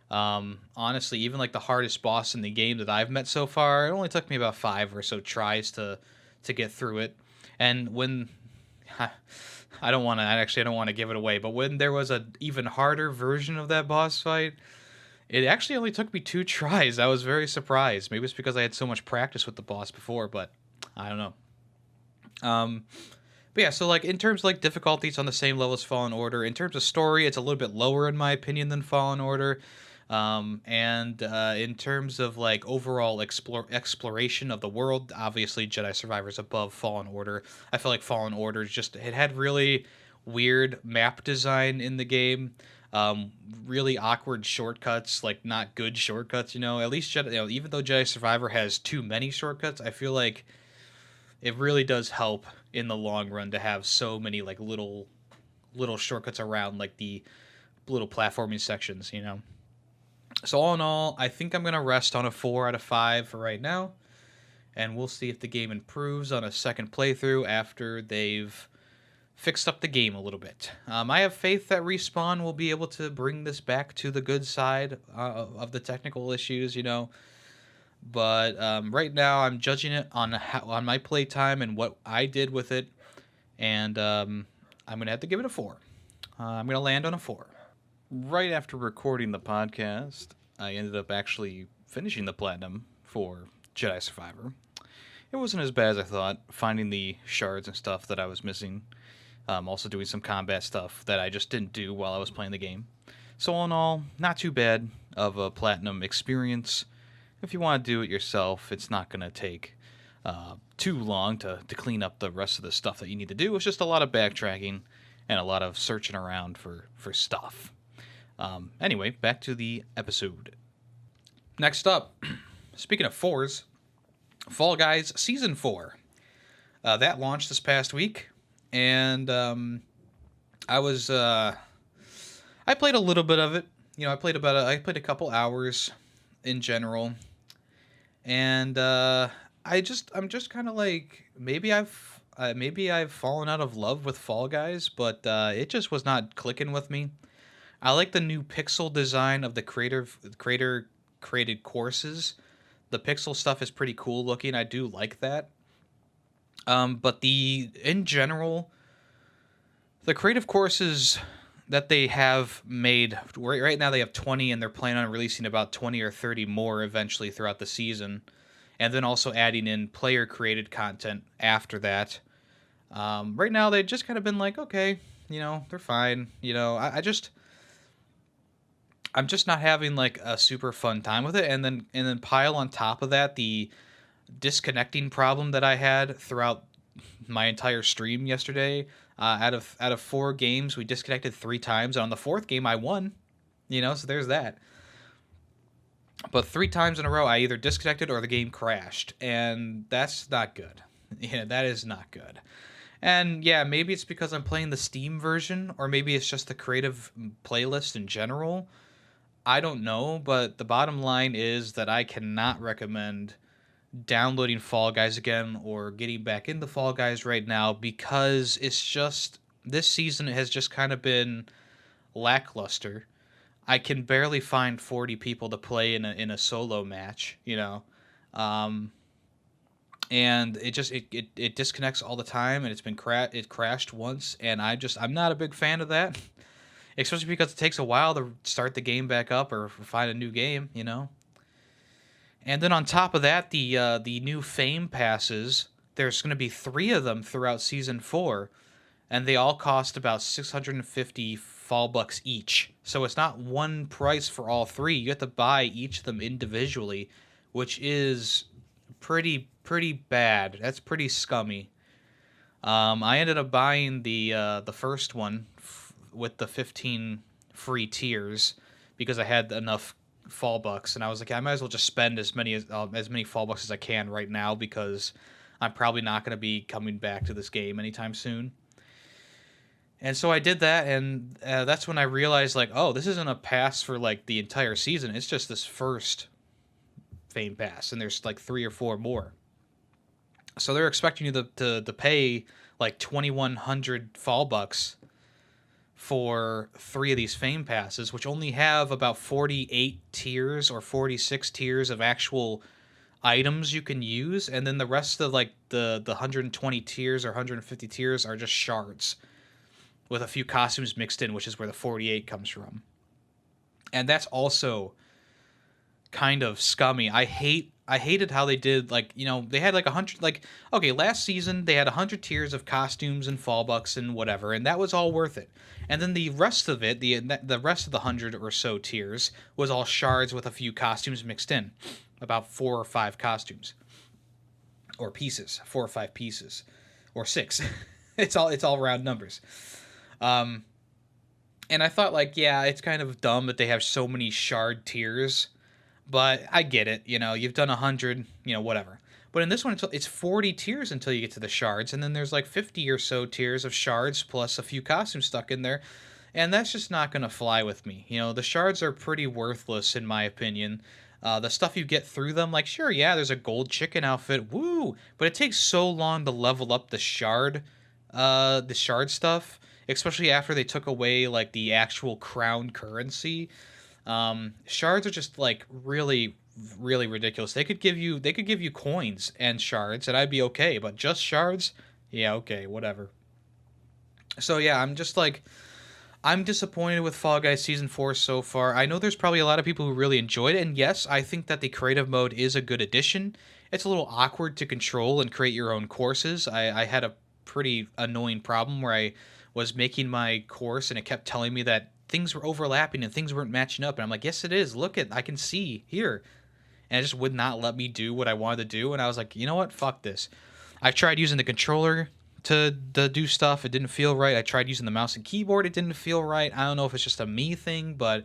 Honestly, even the hardest boss in the game that I've met so far, it only took me about 5 or so tries to get through it. And when I don't want to give it away, but when there was a even harder version of that boss fight, it actually only took me 2 tries. I was very surprised. Maybe it's because I had so much practice with the boss before, but I don't know. But yeah, so in terms of difficulty, it's on the same level as Fallen Order. In terms of story, it's a little bit lower in my opinion than Fallen Order. And in terms of overall exploration of the world, obviously Jedi Survivor's above Fallen Order. I feel like Fallen Order it had really weird map design in the game. Really awkward shortcuts, not good shortcuts. At least Jedi, even though Jedi Survivor has too many shortcuts, I feel like it really does help in the long run to have so many little shortcuts around the little platforming sections. So all in all, I think I'm gonna rest on a 4 out of 5 for right now, and we'll see if the game improves on a second playthrough after they've fixed up the game a little bit. I have faith that Respawn will be able to bring this back to the good side of the technical issues, But right now, I'm judging it on my playtime and what I did with it, and I'm gonna have to give it a 4. I'm gonna land on a 4. Right after recording the podcast, I ended up actually finishing the platinum for Jedi Survivor. It wasn't as bad as I thought, finding the shards and stuff that I was missing. Also doing some combat stuff that I just didn't do while I was playing the game. So all in all, not too bad of a platinum experience. If you want to do it yourself, it's not going to take too long to clean up the rest of the stuff that you need to do. It's just a lot of backtracking and a lot of searching around for stuff. Anyway, back to the episode. Next up, speaking of fours, Fall Guys Season 4. That launched this past week, and I played a little bit of it. I played a couple hours in general, and I'm just kind of like maybe I've fallen out of love with Fall Guys, but it just was not clicking with me. I like the new pixel design of the creator created courses. The pixel stuff is pretty cool looking. I do like that. But in general, the creative courses that they have made right now, they have 20, and they're planning on releasing about 20 or 30 more eventually throughout the season, and then also adding in player created content after that. Right now, they've just kind of been like, okay, they're fine. I'm just not having like a super fun time with it, and then pile on top of that the disconnecting problem that I had throughout my entire stream yesterday. Out of 4 games, we disconnected 3 times, and on the 4th game, I won. So there's that. But 3 times in a row, I either disconnected or the game crashed, and that's not good. That is not good. And yeah, maybe it's because I'm playing the Steam version, or maybe it's just the creative playlist in general. I don't know, but the bottom line is that I cannot recommend downloading Fall Guys again or getting back into Fall Guys right now, because it's just, this season has just kind of been lackluster. I can barely find 40 people to play in a solo match, and it disconnects all the time, and it crashed once, and I'm not a big fan of that. Especially because it takes a while to start the game back up or find a new game, And then on top of that, the new Fame passes, there's going to be 3 of them throughout Season 4, and they all cost about 650 fall bucks each. So it's not one price for all 3. You have to buy each of them individually, which is pretty bad. That's pretty scummy. I ended up buying the first one with the 15 free tiers because I had enough fall bucks, and I was like, I might as well just spend as many fall bucks as I can right now, because I'm probably not going to be coming back to this game anytime soon. And so I did that, and that's when I realized, like, oh, this isn't a pass for like the entire season. It's just this first Fame pass, and there's like 3 or 4 more. So they're expecting you to pay like 2,100 fall bucks for 3 of these Fame passes, which only have about 48 tiers or 46 tiers of actual items you can use, and then the rest of like the 120 tiers or 150 tiers are just shards with a few costumes mixed in, which is where the 48 comes from. And that's also kind of scummy. I hated how they did, like, they had like 100, like, okay, last season they had 100 tiers of costumes and fall bucks and whatever, and that was all worth it. And then the rest of it, the rest of the 100 or so tiers was all shards with a few costumes mixed in, about 4 or 5 costumes or pieces, 4 or 5 pieces, or 6. It's all round numbers. And I thought, like, yeah, it's kind of dumb that they have so many shard tiers. But I get it, you've done 100, whatever. But in this one, it's 40 tiers until you get to the shards, and then there's like 50 or so tiers of shards plus a few costumes stuck in there, and that's just not going to fly with me. The shards are pretty worthless, in my opinion. The stuff you get through them, like, sure, yeah, there's a gold chicken outfit, woo, but it takes so long to level up the shard stuff, especially after they took away, like, the actual crown currency. Shards are just like really, really ridiculous. They could give you coins and shards, and I'd be okay, but just shards, yeah, okay, whatever. So yeah, I'm disappointed with Fall Guys Season 4 so far. I know there's probably a lot of people who really enjoyed it, and yes, I think that the creative mode is a good addition. It's a little awkward to control and create your own courses. I had a pretty annoying problem where I was making my course, and it kept telling me that things were overlapping and things weren't matching up, and I'm like, yes, it is. Look, I can see here. and it just would not let me do what I wanted to do. And I was like, you know what? Fuck this. I tried using the controller to do stuff. It didn't feel right. I tried using the mouse and keyboard. It didn't feel right. I don't know if it's just a me thing, but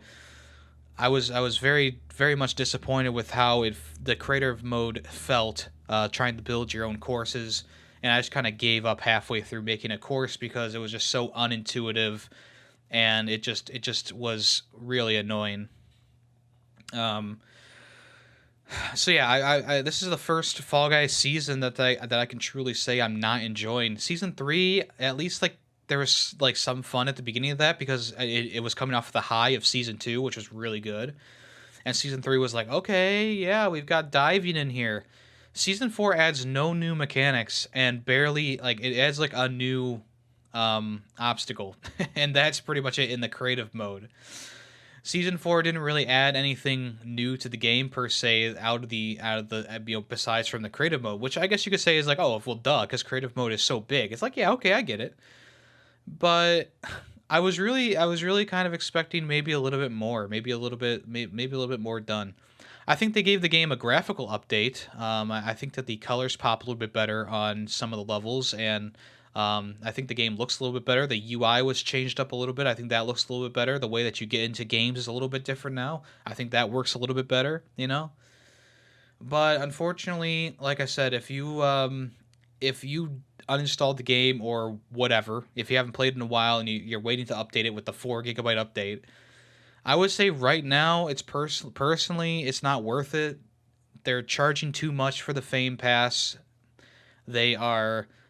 I was very very much disappointed with how the creative mode felt, trying to build your own courses, and I just kind of gave up halfway through making a course because it was just so unintuitive, and it just was really annoying. Um, so yeah, I this is the first Fall Guys season that I can truly say I'm not enjoying. Season 3, at least, like, there was like some fun at the beginning of that because it was coming off the high of season 2, which was really good. And season 3 was like, okay, yeah, we've got diving in here. Season 4 adds no new mechanics and barely, like, it adds like a new obstacle, and that's pretty much it in the creative mode. Season 4 didn't really add anything new to the game per se, out of the besides from the creative mode, which I guess you could say is like, oh, well, duh, because creative mode is so big. It's like, yeah, okay, I get it. But I was really kind of expecting maybe a little bit more, maybe a little bit more done. I think they gave the game a graphical update. I think that the colors pop a little bit better on some of the levels, and I think the game looks a little bit better. The UI was changed up a little bit. I think that looks a little bit better. The way that you get into games is a little bit different now. I think that works a little bit better, you know? But unfortunately, like I said, if you uninstalled the game or whatever, if you haven't played in a while and you're waiting to update it with the 4 GB update, I would say right now it's personally it's not worth it. They're charging too much for the Fame Pass. They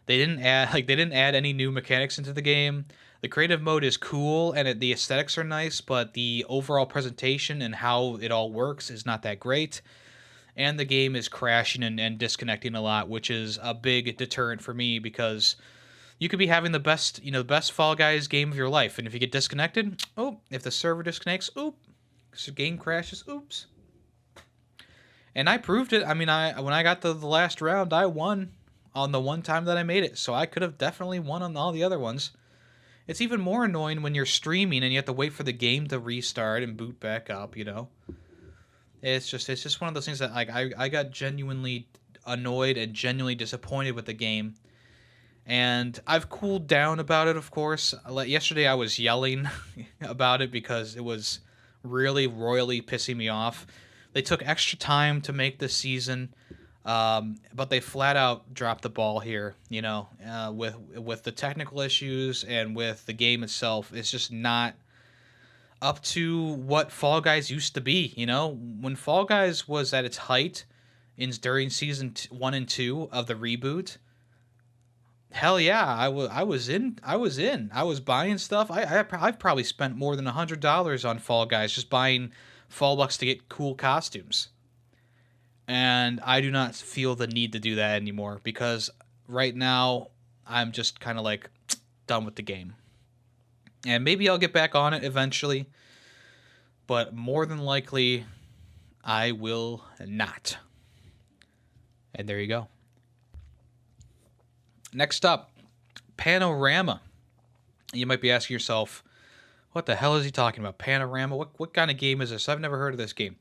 didn't add any new mechanics into the game. The creative mode is cool and the aesthetics are nice, but the overall presentation and how it all works is not that great. And the game is crashing and disconnecting a lot, which is a big deterrent for me because you could be having the best Fall Guys game of your life, and if you get disconnected, oh, if the server disconnects, oop, so game crashes, oops. And I proved it. I mean, when I got to the last round, I won on the one time that I made it, so I could have definitely won on all the other ones. It's even more annoying when you're streaming and you have to wait for the game to restart and boot back up, you know? It's just one of those things that, like, I got genuinely annoyed and genuinely disappointed with the game. And I've cooled down about it, of course. Yesterday I was yelling about it because it was really royally pissing me off. They took extra time to make this season, but they flat out dropped the ball here. With the technical issues and with the game itself, it's just not up to what Fall Guys used to be. When Fall Guys was at its height during season 1 and 2 of the reboot. Hell yeah, I was in. I was buying stuff. I've probably spent more than $100 on Fall Guys just buying Fall Bucks to get cool costumes. And I do not feel the need to do that anymore because right now I'm just kind of like done with the game. And maybe I'll get back on it eventually, but more than likely I will not. And there you go. Next up, Panorama. You might be asking yourself, what the hell is he talking about? Panorama? What kind of game is this? I've never heard of this game.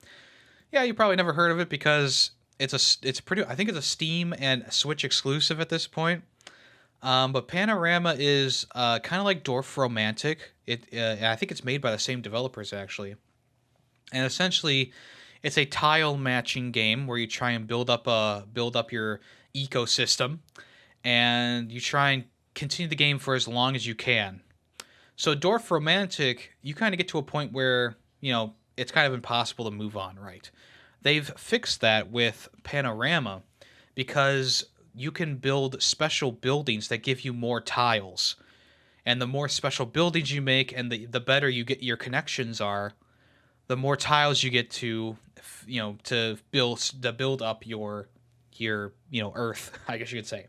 Yeah, you probably never heard of it because I think it's a Steam and Switch exclusive at this point. But Panorama is kind of like Dorf Romantic. I think it's made by the same developers actually. And essentially, it's a tile matching game where you try and build up your ecosystem, and you try and continue the game for as long as you can. So Dorf Romantic, you kind of get to a point where, it's kind of impossible to move on, right? They've fixed that with Panorama because you can build special buildings that give you more tiles. And the more special buildings you make and the better you get your connections are, the more tiles you get to build up your Earth, I guess you could say.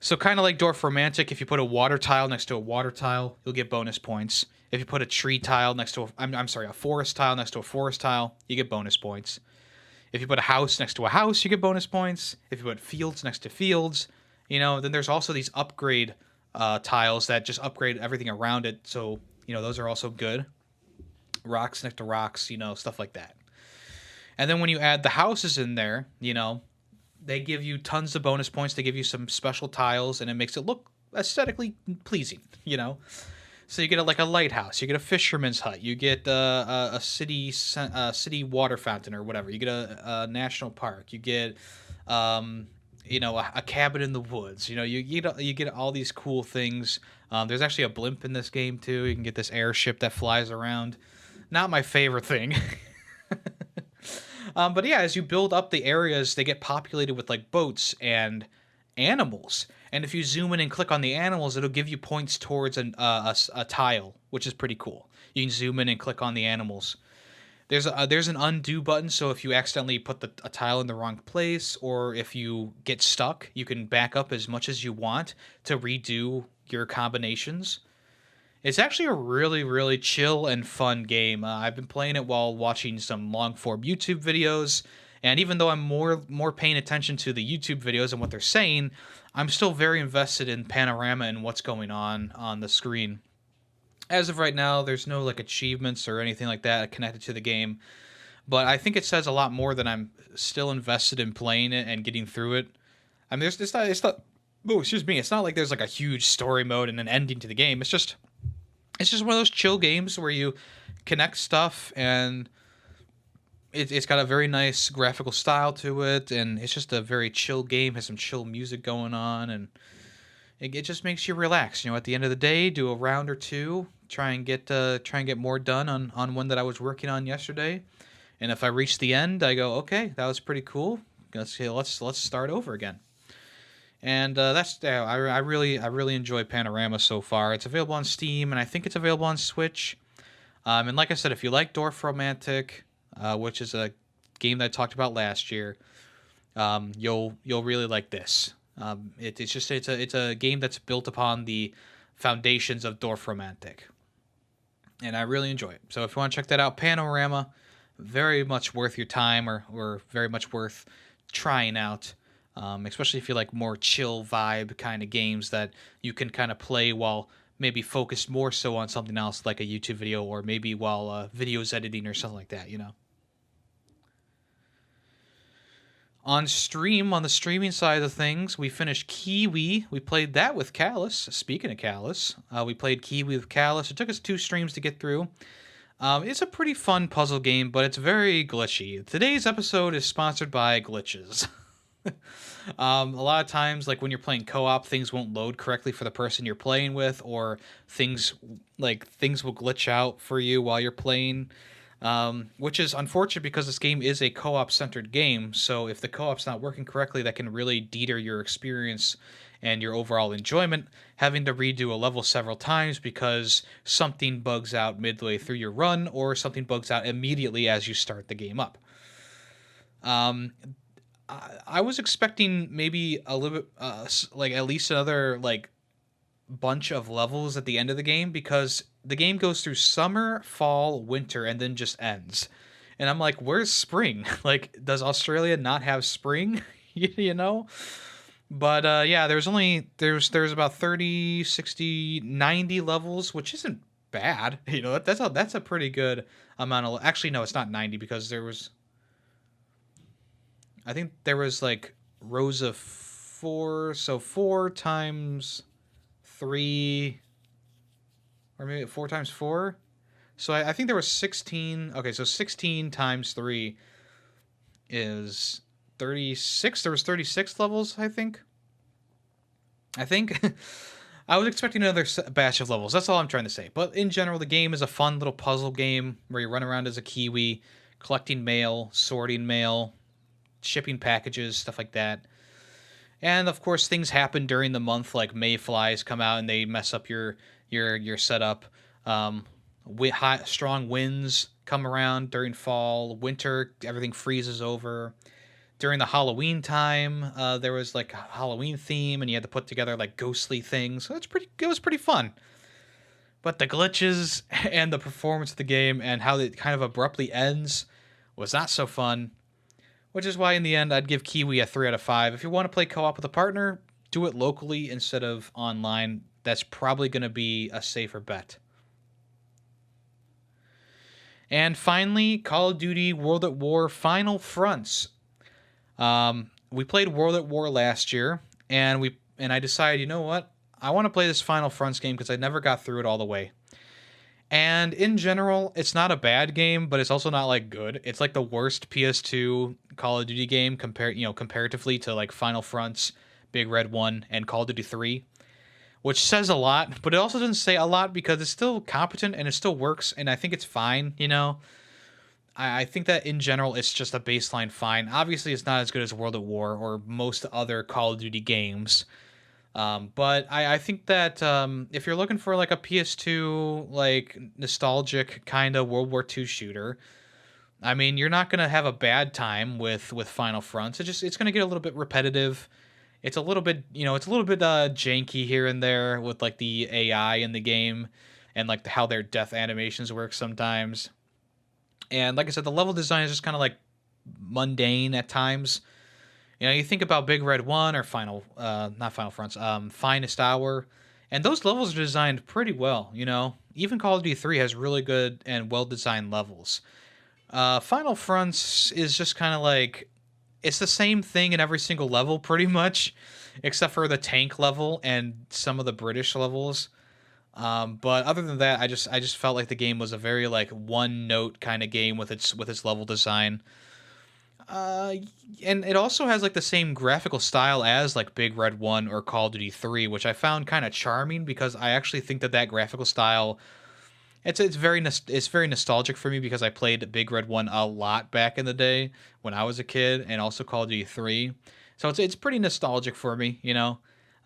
So kind of like Dorf Romantic, if you put a water tile next to a water tile, you'll get bonus points. If you put a tree tile next to a forest tile next to a forest tile, you get bonus points. If you put a house next to a house, you get bonus points. If you put fields next to fields, then there's also these upgrade tiles that just upgrade everything around it. So, those are also good. Rocks next to rocks, stuff like that. And then when you add the houses in there, you know, they give you tons of bonus points. They give you some special tiles, and it makes it look aesthetically pleasing, you know. So you get like a lighthouse, you get a fisherman's hut, you get a city water fountain or whatever. You get a national park. You get you know, a cabin in the woods. You know, you get all these cool things. There's actually a blimp in this game too. You can get this airship that flies around. Not my favorite thing. But yeah, as you build up the areas, they get populated with like boats and animals. And if you zoom in and click on the animals, it'll give you points towards a tile, which is pretty cool. You can zoom in and click on the animals. There's an undo button, so if you accidentally put a tile in the wrong place, or if you get stuck, you can back up as much as you want to redo your combinations. It's actually a really, really chill and fun game. I've been playing it while watching some long form YouTube videos, and even though I'm more paying attention to the YouTube videos and what they're saying, I'm still very invested in Panorama and what's going on the screen. As of right now, there's no like achievements or anything like that connected to the game, but I think it says a lot more that I'm still invested in playing it and getting through it. I mean, it's not. Oh, excuse me. It's not like there's like a huge story mode and an ending to the game. It's just one of those chill games where you connect stuff, and it's got a very nice graphical style to it, and it's just a very chill game. Has some chill music going on, and it just makes you relax. You know, at the end of the day, do a round or two, try and get more done on one that I was working on yesterday. And if I reach the end, I go, okay, that was pretty cool. Let's start over again. And I really enjoy Panorama so far. It's available on Steam, and I think it's available on Switch. And like I said, if you like Romantic, which is a game that I talked about last year, you'll really like this. It's a game that's built upon the foundations of Romantic, and I really enjoy it. So if you want to check that out, Panorama, very much worth your time, or very much worth trying out. Especially if you like more chill vibe kind of games that you can kind of play while maybe focused more so on something else like a YouTube video, or maybe while videos editing or something like that, you know. On the streaming side of things, we finished Kiwi. We played that with Callus. Speaking of Callus, we played Kiwi with Callus. It took us 2 streams to get through. It's a pretty fun puzzle game, but it's very glitchy. Today's episode is sponsored by glitches. A lot of times, like when you're playing co-op, things won't load correctly for the person you're playing with, or things will glitch out for you while you're playing, which is unfortunate because this game is a co-op centered game. So if the co-op's not working correctly, that can really deter your experience and your overall enjoyment, having to redo a level several times because something bugs out midway through your run, or something bugs out immediately as you start the game up. I was expecting maybe a little bit, like at least another like bunch of levels at the end of the game, because the game goes through summer, fall, winter, and then just ends. And I'm like, where's spring? Like, does Australia not have spring? You know? But yeah, there's about 30, 60, 90 levels, which isn't bad. You know, that's a pretty good amount of. Actually, no, it's not 90, because I think there was like rows of 4, so 4 times 3, or maybe 4 times 4. So I think there was 16. Okay, so 16 times 3 is 36. There was 36 levels, I think. I was expecting another batch of levels. That's all I'm trying to say. But in general, the game is a fun little puzzle game where you run around as a Kiwi, collecting mail, sorting mail, shipping packages, stuff like that. And of course, things happen during the month, like mayflies come out and they mess up your setup. Strong winds come around during fall. Winter, everything freezes over. During the Halloween time, there was like a Halloween theme, and you had to put together like ghostly things. So it was pretty fun. But the glitches and the performance of the game and how it kind of abruptly ends was not so fun. Which is why, in the end, I'd give Kiwi a 3 out of 5. If you want to play co-op with a partner, do it locally instead of online. That's probably going to be a safer bet. And finally, Call of Duty World at War Final Fronts. We played World at War last year, and I decided, you know what? I want to play this Final Fronts game because I never got through it all the way. And in general, it's not a bad game, but it's also not like good. It's like the worst PS2 Call of Duty game comparatively to like Final Fronts, Big Red 1, and Call of Duty 3, which says a lot, but it also doesn't say a lot because it's still competent and it still works, and I think it's fine, I think that in general it's just a baseline fine. Obviously, it's not as good as World at War or most other Call of Duty games. But I think that if you're looking for like a PS2 like nostalgic kind of World War II shooter, I mean you're not gonna have a bad time with Final Fronts. It's gonna get a little bit repetitive. It's a little bit janky here and there with like the AI in the game and like how their death animations work sometimes. And like I said, the level design is just kind of like mundane at times. You think about Big Red 1 or not Final Fronts, Finest Hour, and those levels are designed pretty well, Even Call of Duty 3 has really good and well-designed levels. Final Fronts is just kind of like, it's the same thing in every single level, pretty much, except for the tank level and some of the British levels. But other than that, I just felt like the game was a very like one-note kind of game with its level design. And it also has like the same graphical style as like Big Red 1 or Call of Duty 3, which I found kind of charming because I actually think that graphical style it's very nostalgic for me because I played Big Red 1 a lot back in the day when I was a kid, and also Call of Duty 3. So it's pretty nostalgic for me,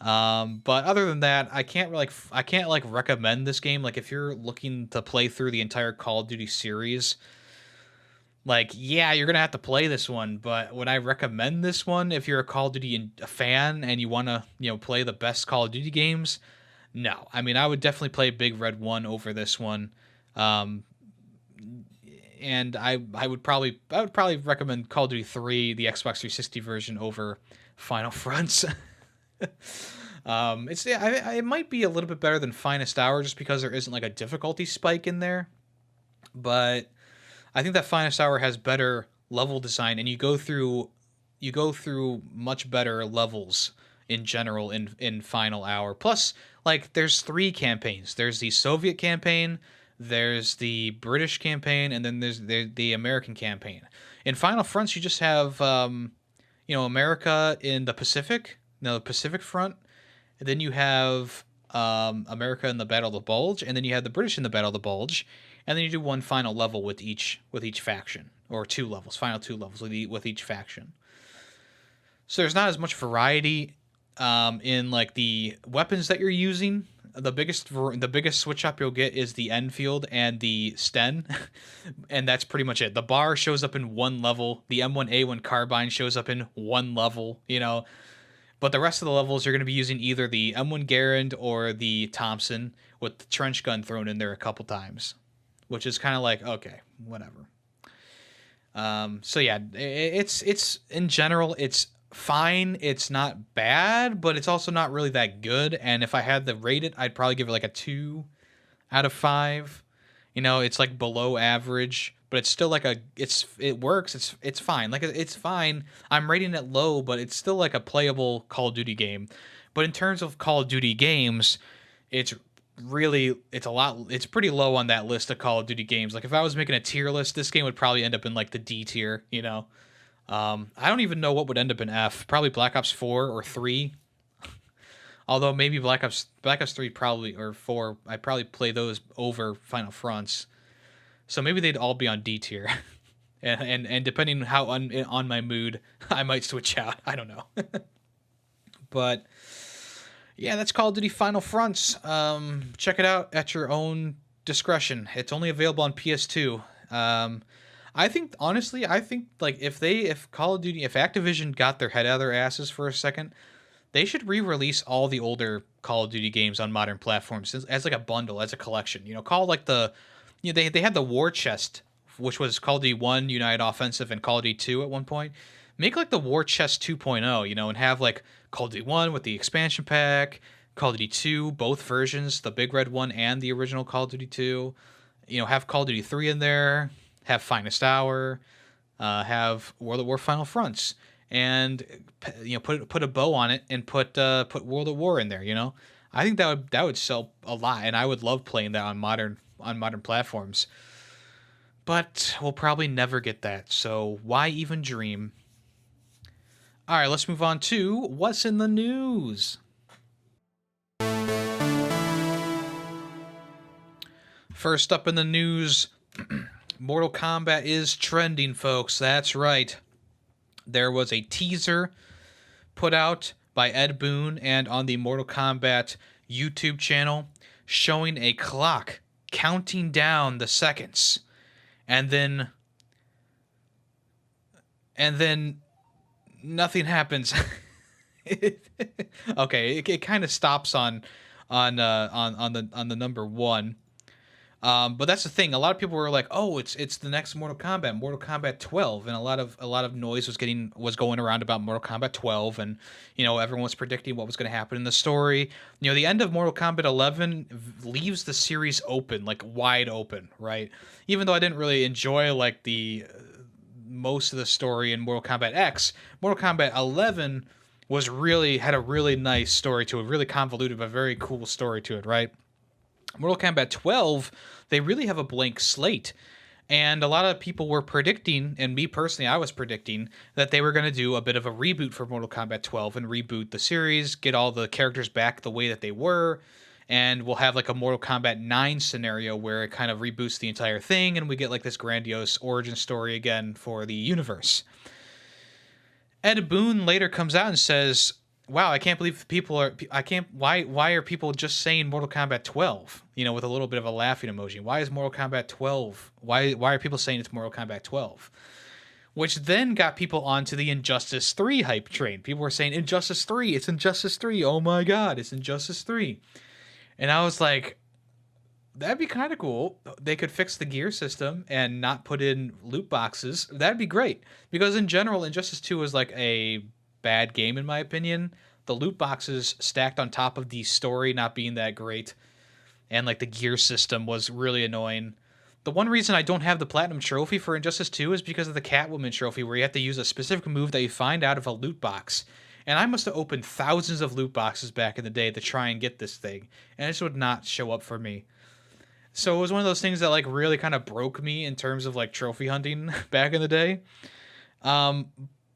But other than that, I can't recommend this game. Like if you're looking to play through the entire Call of Duty series, like, yeah, you're gonna have to play this one, but would I recommend this one if you're a Call of Duty fan and you want to, play the best Call of Duty games? No, I mean I would definitely play Big Red 1 over this one, and I would probably recommend Call of Duty 3, the Xbox 360 version, over Final Fronts. It might be a little bit better than Finest Hour just because there isn't like a difficulty spike in there, but I think that Finest Hour has better level design, and you go through much better levels in general in Final Hour. Plus, like there's 3 campaigns. There's the Soviet campaign, there's the British campaign, and then there's the American campaign. In Final Fronts, you just have America in the Pacific, the Pacific Front, and then you have America in the Battle of the Bulge, and then you have the British in the Battle of the Bulge. And then you do one final level with each faction, or 2 levels, final 2 levels with each faction. So there's not as much variety in like the weapons that you're using. The biggest switch up you'll get is the Enfield and the Sten, and that's pretty much it. The bar shows up in 1 level. The M1A1 carbine shows up in 1 level. But the rest of the levels you're going to be using either the M1 Garand or the Thompson with the trench gun thrown in there a couple times, which is kind of like, okay, whatever. So yeah, it's in general, it's fine. It's not bad, but it's also not really that good. And if I had to rate it, I'd probably give it like a 2 out of 5. It's like below average, but it's still like it works. It's fine. Like it's fine. I'm rating it low, but it's still like a playable Call of Duty game. But in terms of Call of Duty games, it's pretty low on that list of Call of Duty games. Like if I was making a tier list, this game would probably end up in like the D tier, I don't even know what would end up in F. Probably Black Ops 4 or 3. Although maybe Black Ops 3 probably, or 4, I'd probably play those over Final Fronts. So maybe they'd all be on D tier. and depending how on my mood, I might switch out. I don't know. But yeah, that's Call of Duty Final Fronts. Check it out at your own discretion. It's only available on PS2. I think like if Activision got their head out of their asses for a second, they should re-release all the older Call of Duty games on modern platforms as like a bundle, as a collection. Call like they had the War Chest, which was Call of Duty 1, United Offensive, and Call of Duty 2 at one point. Make like the War Chest 2.0, and have like Call of Duty 1 with the expansion pack, Call of Duty 2, both versions, the Big Red 1 and the original Call of Duty 2, have Call of Duty 3 in there, have Finest Hour, have World at War Final Fronts, and put a bow on it and put World at War in there. I think that would sell a lot, and I would love playing that on modern platforms. But we'll probably never get that, so why even dream? All right, let's move on to what's in the news. First up in the news, Mortal Kombat is trending, folks. That's right. There was a teaser put out by Ed Boon and on the Mortal Kombat YouTube channel showing a clock counting down the seconds. And then nothing happens. Okay, it kind of stops on the number 1. But that's the thing. A lot of people were like, "Oh, it's the next Mortal Kombat 12," and a lot of noise was going around about Mortal Kombat 12, and everyone was predicting what was going to happen in the story. The end of Mortal Kombat 11 leaves the series open, like wide open, right? Even though I didn't really enjoy like the most of the story in Mortal Kombat X, Mortal Kombat 11 had a really nice story to it, really convoluted but very cool story to it, right? Mortal Kombat 12, they really have a blank slate. And a lot of people were predicting, and me personally, I was predicting, that they were going to do a bit of a reboot for Mortal Kombat 12 and reboot the series, get all the characters back the way that they were, and we'll have like a Mortal Kombat 9 scenario where it kind of reboots the entire thing, and we get like this grandiose origin story again for the universe. Ed Boon later comes out and says, "Wow, I can't believe why are people just saying Mortal Kombat 12?" With a little bit of a laughing emoji. Why is Mortal Kombat 12? Why are people saying it's Mortal Kombat 12? Which then got people onto the Injustice 3 hype train. People were saying Injustice 3, it's Injustice 3. Oh my god, it's Injustice 3. And I was like, that'd be kind of cool. They could fix the gear system and not put in loot boxes. That'd be great. Because in general, Injustice 2 is like a bad game in my opinion. The loot boxes stacked on top of the story not being that great, and like the gear system was really annoying. The one reason I don't have the platinum trophy for Injustice 2 is because of the Catwoman trophy, where you have to use a specific move that you find out of a loot box. And I must have opened thousands of loot boxes back in the day to try and get this thing, and it just would not show up for me. So it was one of those things that like really kind of broke me in terms of like trophy hunting back in the day.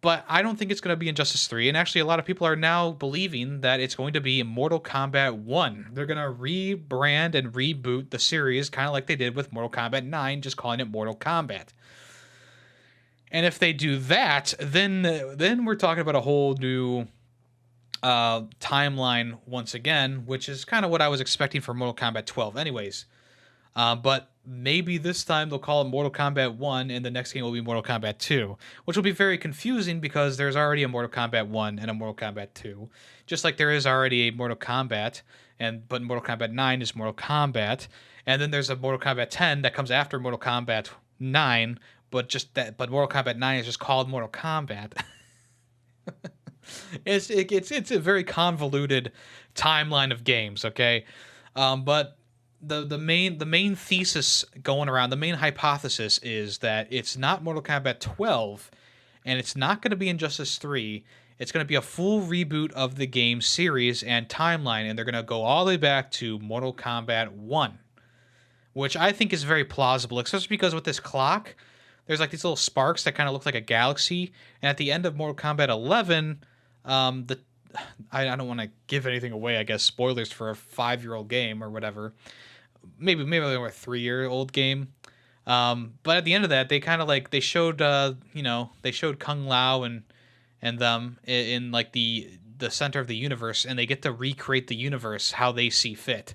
But I don't think it's going to be Injustice 3, and actually a lot of people are now believing that it's going to be Mortal Kombat 1. They're going to rebrand and reboot the series, kind of like they did with Mortal Kombat 9, just calling it Mortal Kombat. And if they do that, then we're talking about a whole new timeline once again, which is kind of what I was expecting for Mortal Kombat 12 anyways. But maybe this time they'll call it Mortal Kombat 1 and the next game will be Mortal Kombat 2, which will be very confusing because there's already a Mortal Kombat 1 and a Mortal Kombat 2, just like there is already a Mortal Kombat, but Mortal Kombat 9 is Mortal Kombat, and then there's a Mortal Kombat 10 that comes after Mortal Kombat 9, but Mortal Kombat 9 is just called Mortal Kombat. It's a very convoluted timeline of games, okay? But the main thesis going around, the main hypothesis is that it's not Mortal Kombat 12, and it's not going to be Injustice 3. It's going to be a full reboot of the game series and timeline, and they're going to go all the way back to Mortal Kombat 1, which I think is very plausible, especially because with this clock, there's like these little sparks that kind of look like a galaxy, and at the end of Mortal Kombat 11, I don't want to give anything away, I guess, spoilers for a 5-year-old game or whatever. Maybe they were a 3-year-old game. But at the end of that, they kind of like, they showed Kung Lao and them in like the center of the universe, and they get to recreate the universe how they see fit.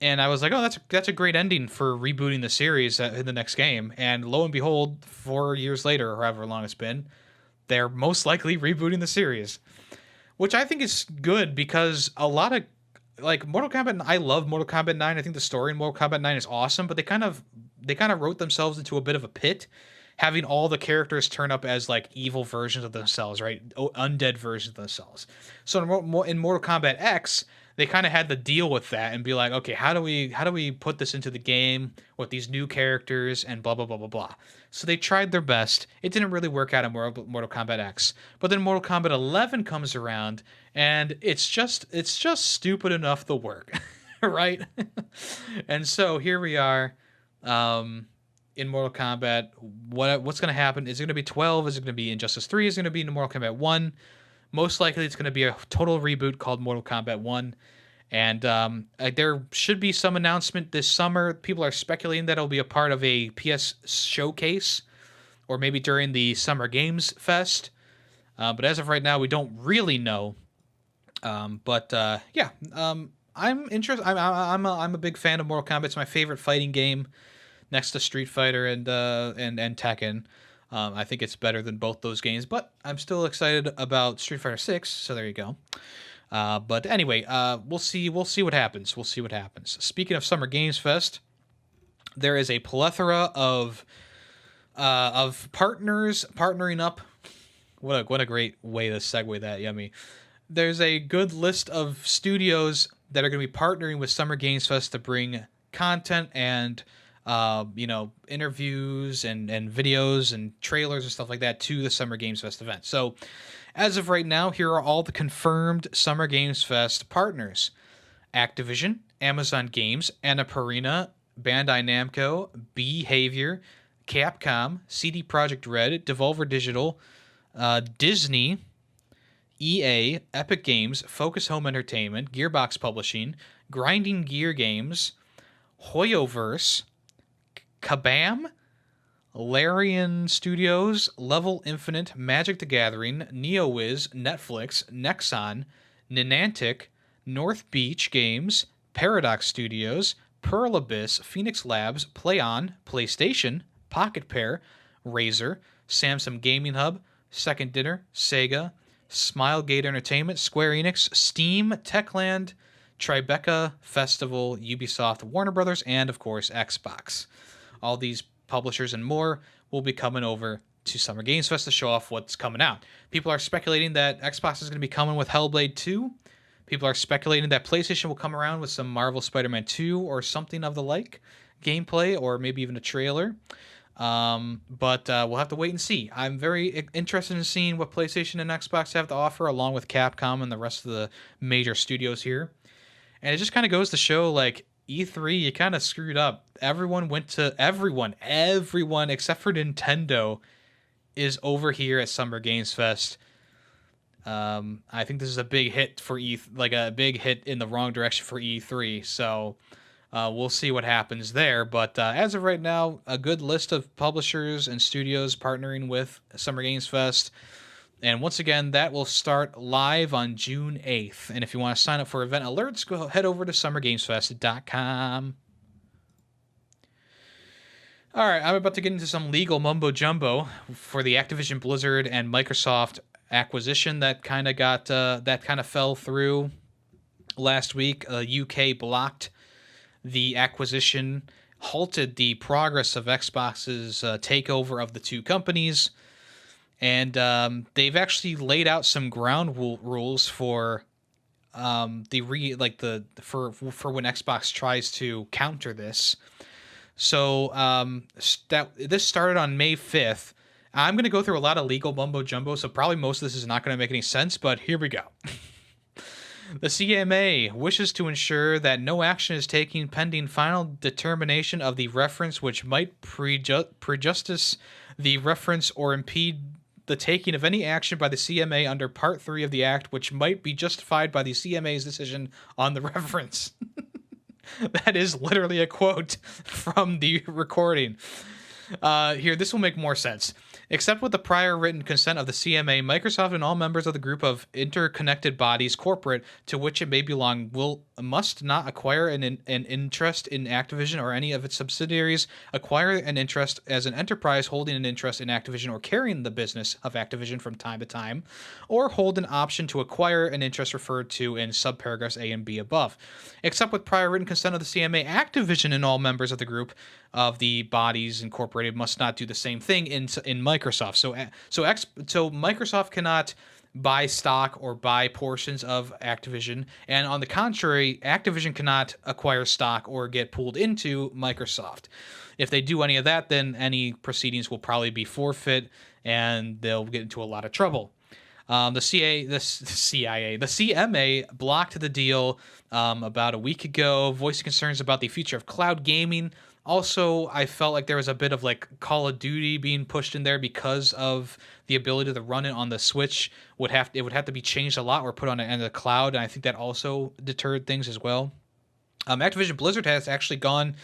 And I was like, oh, that's a great ending for rebooting the series in the next game. And lo and behold, 4 years later, or however long it's been, they're most likely rebooting the series, which I think is good because a lot of like Mortal Kombat, I love Mortal Kombat 9. I think the story in Mortal Kombat 9 is awesome, but they kind of wrote themselves into a bit of a pit having all the characters turn up as like evil versions of themselves, right? Undead versions of themselves. So in Mortal Kombat X, they kind of had to deal with that and be like, okay, how do we put this into the game with these new characters and blah blah blah blah blah. So they tried their best. It didn't really work out in Mortal Kombat X, but then Mortal Kombat 11 comes around, and it's just stupid enough to work, right? And so here we are. In Mortal Kombat, what's going to happen? Is it going to be 12? Is it going to be Injustice 3? Is it going to be in Mortal Kombat 1? Most likely it's going to be a total reboot called Mortal Kombat 1. And there should be some announcement this summer. People are speculating that it'll be a part of a PS showcase or maybe during the Summer Games Fest. But as of right now, we don't really know. I'm interested. I'm a big fan of Mortal Kombat. It's my favorite fighting game, next to Street Fighter and Tekken. I think it's better than both those games, but I'm still excited about Street Fighter 6. So there you go. But anyway, we'll see what happens. We'll see what happens. Speaking of Summer Games Fest, there is a plethora of partners partnering up. What a great way to segue that, Yummy. There's a good list of studios that are going to be partnering with Summer Games Fest to bring content and interviews and videos and trailers and stuff like that to the Summer Games Fest event. So as of right now, here are all the confirmed Summer Games Fest partners: Activision, Amazon Games, Annapurna, Bandai Namco, Behavior, Capcom, CD Projekt Red, Devolver Digital, Disney, EA, Epic Games, Focus Home Entertainment, Gearbox Publishing, Grinding Gear Games, Hoyoverse, Kabam, Larian Studios, Level Infinite, Magic the Gathering, NeoWiz, Netflix, Nexon, Niantic, North Beach Games, Paradox Studios, Pearl Abyss, Phoenix Labs, PlayOn, PlayStation, Pocket Pair, Razer, Samsung Gaming Hub, Second Dinner, Sega, Smilegate Entertainment, Square Enix, Steam, Techland, Tribeca, Festival, Ubisoft, Warner Brothers, and of course Xbox. All these publishers and more will be coming over to Summer Games Fest to show off what's coming out. People are speculating that Xbox is going to be coming with Hellblade 2. People are speculating that PlayStation will come around with some Marvel Spider-Man 2 or something of the like gameplay, or maybe even a trailer. But we'll have to wait and see. I'm very interested in seeing what PlayStation and Xbox have to offer, along with Capcom and the rest of the major studios here. And it just kind of goes to show, like, E3, you kind of screwed up. Everyone except for Nintendo is over here at Summer Games Fest. I think this is a big hit for a big hit in the wrong direction for E3. So we'll see what happens there. But as of right now, a good list of publishers and studios partnering with Summer Games Fest. And once again, that will start live on June 8th. And if you want to sign up for event alerts, go head over to summergamesfest.com. All right, I'm about to get into some legal mumbo jumbo for the Activision Blizzard and Microsoft acquisition that kind of fell through last week. UK blocked the acquisition, halted the progress of Xbox's takeover of the two companies. And they've actually laid out some ground rules for for when Xbox tries to counter this. So this started on May 5th. I'm going to go through a lot of legal mumbo jumbo, so probably most of this is not going to make any sense, but here we go. The CMA wishes to ensure that no action is taken pending final determination of the reference which might prejudice the reference or impede the taking of any action by the CMA under Part 3 of the Act which might be justified by the CMA's decision on the reference. That is literally a quote from the recording. Here, this will make more sense. Except with the prior written consent of the CMA, Microsoft and all members of the group of interconnected bodies corporate to which it may belong must not acquire an interest in Activision or any of its subsidiaries, acquire an interest as an enterprise holding an interest in Activision or carrying the business of Activision from time to time, or hold an option to acquire an interest referred to in subparagraphs A and B above. Except with prior written consent of the CMA, Activision and all members of the group of the bodies incorporated Incorporated must not do the same thing in Microsoft. So Microsoft cannot buy stock or buy portions of Activision, and on the contrary, Activision cannot acquire stock or get pulled into Microsoft. If they do any of that, then any proceedings will probably be forfeit, and they'll get into a lot of trouble. The CMA blocked the deal about a week ago, voicing concerns about the future of cloud gaming. Also, I felt like there was a bit of like Call of Duty being pushed in there because of the ability to run it on the Switch. It would have to be changed a lot or put on the cloud, and I think that also deterred things as well. Activision Blizzard has actually gone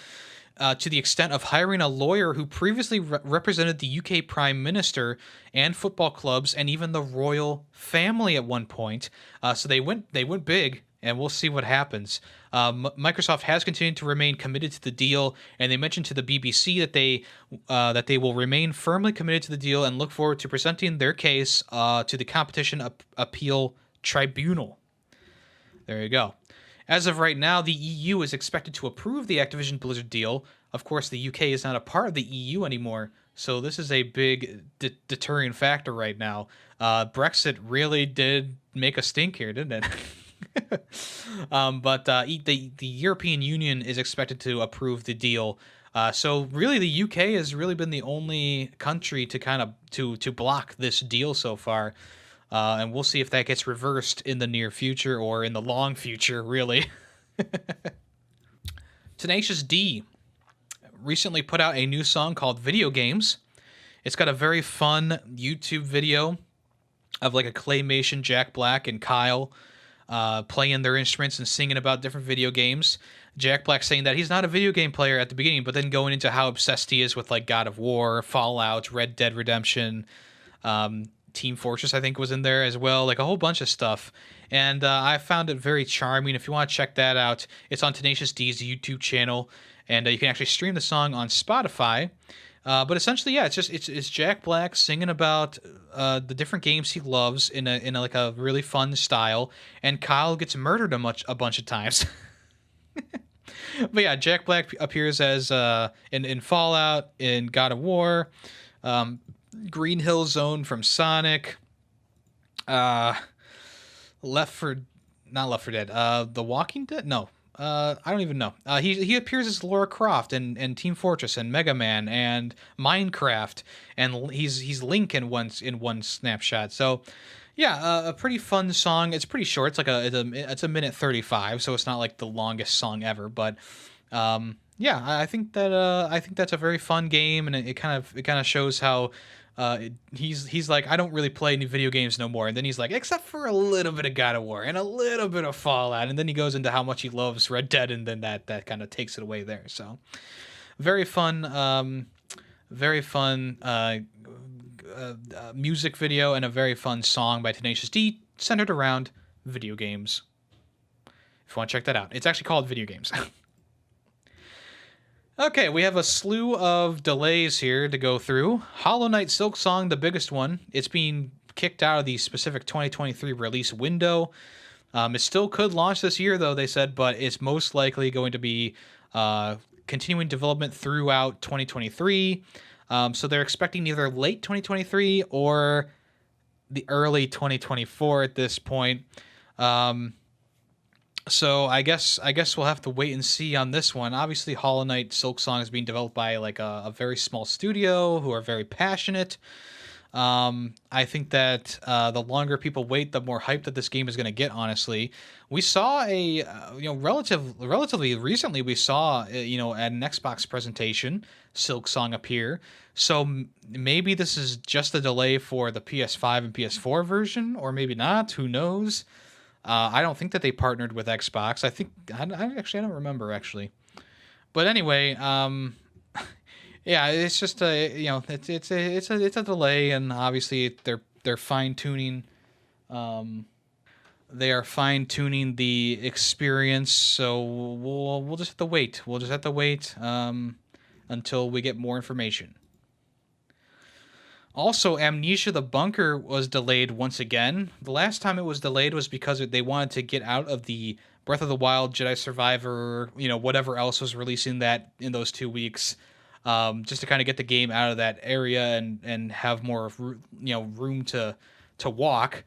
to the extent of hiring a lawyer who previously represented the UK Prime Minister and football clubs and even the royal family at one point. So they went big, and we'll see what happens. Microsoft has continued to remain committed to the deal, and they mentioned to the BBC that they will remain firmly committed to the deal and look forward to presenting their case to the Competition Appeal Tribunal. There you go. As of right now, the EU is expected to approve the Activision Blizzard deal. Of course, the UK is not a part of the EU anymore, so this is a big deterring factor right now. Brexit really did make a stink here, didn't it? But the European Union is expected to approve the deal. So really, the UK has really been the only country to kind of to block this deal so far. And we'll see if that gets reversed in the near future or in the long future, really. Tenacious D recently put out a new song called Video Games. It's got a very fun YouTube video of like a claymation Jack Black and Kyle playing their instruments and singing about different video games. Jack Black saying that he's not a video game player at the beginning, but then going into how obsessed he is with like God of War, Fallout, Red Dead Redemption, Team Fortress, I think, was in there as well, like a whole bunch of stuff. And I found it very charming. If you want to check that out, it's on Tenacious D's YouTube channel, and you can actually stream the song on Spotify. But essentially, yeah, it's Jack Black singing about the different games he loves in a really fun style, and Kyle gets murdered a bunch of times. But yeah, Jack Black appears as in Fallout, in God of War, Green Hill Zone from Sonic, not Left 4 Dead, The Walking Dead. No, I don't even know. He appears as Lara Croft and Team Fortress and Mega Man and Minecraft, and he's Link in one snapshot. So yeah, a pretty fun song. It's pretty short. It's a minute 35, so it's not like the longest song ever. But yeah, I think that's a very fun game, and it kind of shows how he's like, I don't really play any video games no more, and then he's like, except for a little bit of God of War and a little bit of Fallout, and then he goes into how much he loves Red Dead, and then that kind of takes it away there. So very fun music video and a very fun song by Tenacious D centered around video games. If you want to check that out, it's actually called Video Games. Okay, we have a slew of delays here to go through. Hollow Knight Silksong, the biggest one. It's being kicked out of the specific 2023 release window. It still could launch this year, though, they said, but it's most likely going to be continuing development throughout 2023. So they're expecting either late 2023 or the early 2024 at this point. So I guess we'll have to wait and see on this one. Obviously, Hollow Knight Silksong is being developed by like a very small studio who are very passionate. I think that the longer people wait, the more hype that this game is going to get. Honestly, we saw relatively recently we saw at an Xbox presentation Silksong appear. So maybe this is just a delay for the PS5 and PS4 version, or maybe not. Who knows? I don't think that they partnered with Xbox. I don't remember actually. But anyway, yeah, it's just it's a delay, and obviously they're fine tuning. They are fine tuning the experience, so we'll just have to wait. We'll just have to wait until we get more information. Also, Amnesia the Bunker was delayed once again. The last time it was delayed was because they wanted to get out of the Breath of the Wild, Jedi Survivor, whatever else was releasing that in those 2 weeks. just to kind of get the game out of that area and have more room to walk.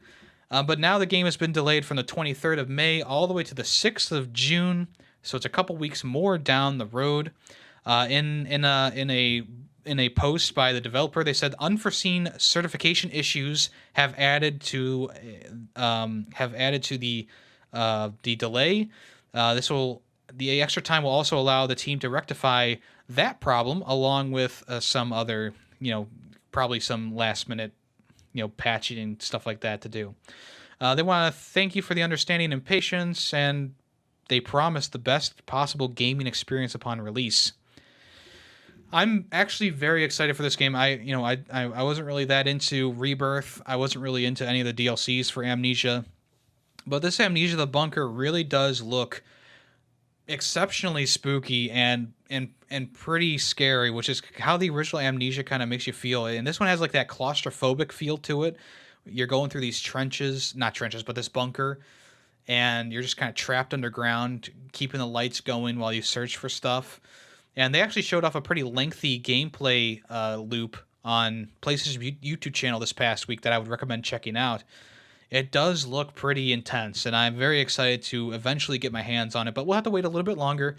But now the game has been delayed from the 23rd of May all the way to the 6th of June, so it's a couple weeks more down the road. In a post by the developer, they said unforeseen certification issues have added to the delay. The extra time will also allow the team to rectify that problem, along with some other, probably some last minute, patching and stuff like that to do. They want to thank you for the understanding and patience, and they promise the best possible gaming experience upon release. I'm actually very excited for this game. I wasn't really that into Rebirth. I wasn't really into any of the DLCs for Amnesia, but this Amnesia the Bunker really does look exceptionally spooky and pretty scary, which is how the original Amnesia kind of makes you feel. And this one has like that claustrophobic feel to it. You're going through these not trenches, but this bunker, and you're just kind of trapped underground, keeping the lights going while you search for stuff. And they actually showed off a pretty lengthy gameplay loop on PlayStation's YouTube channel this past week that I would recommend checking out. It does look pretty intense, and I'm very excited to eventually get my hands on it, but we'll have to wait a little bit longer.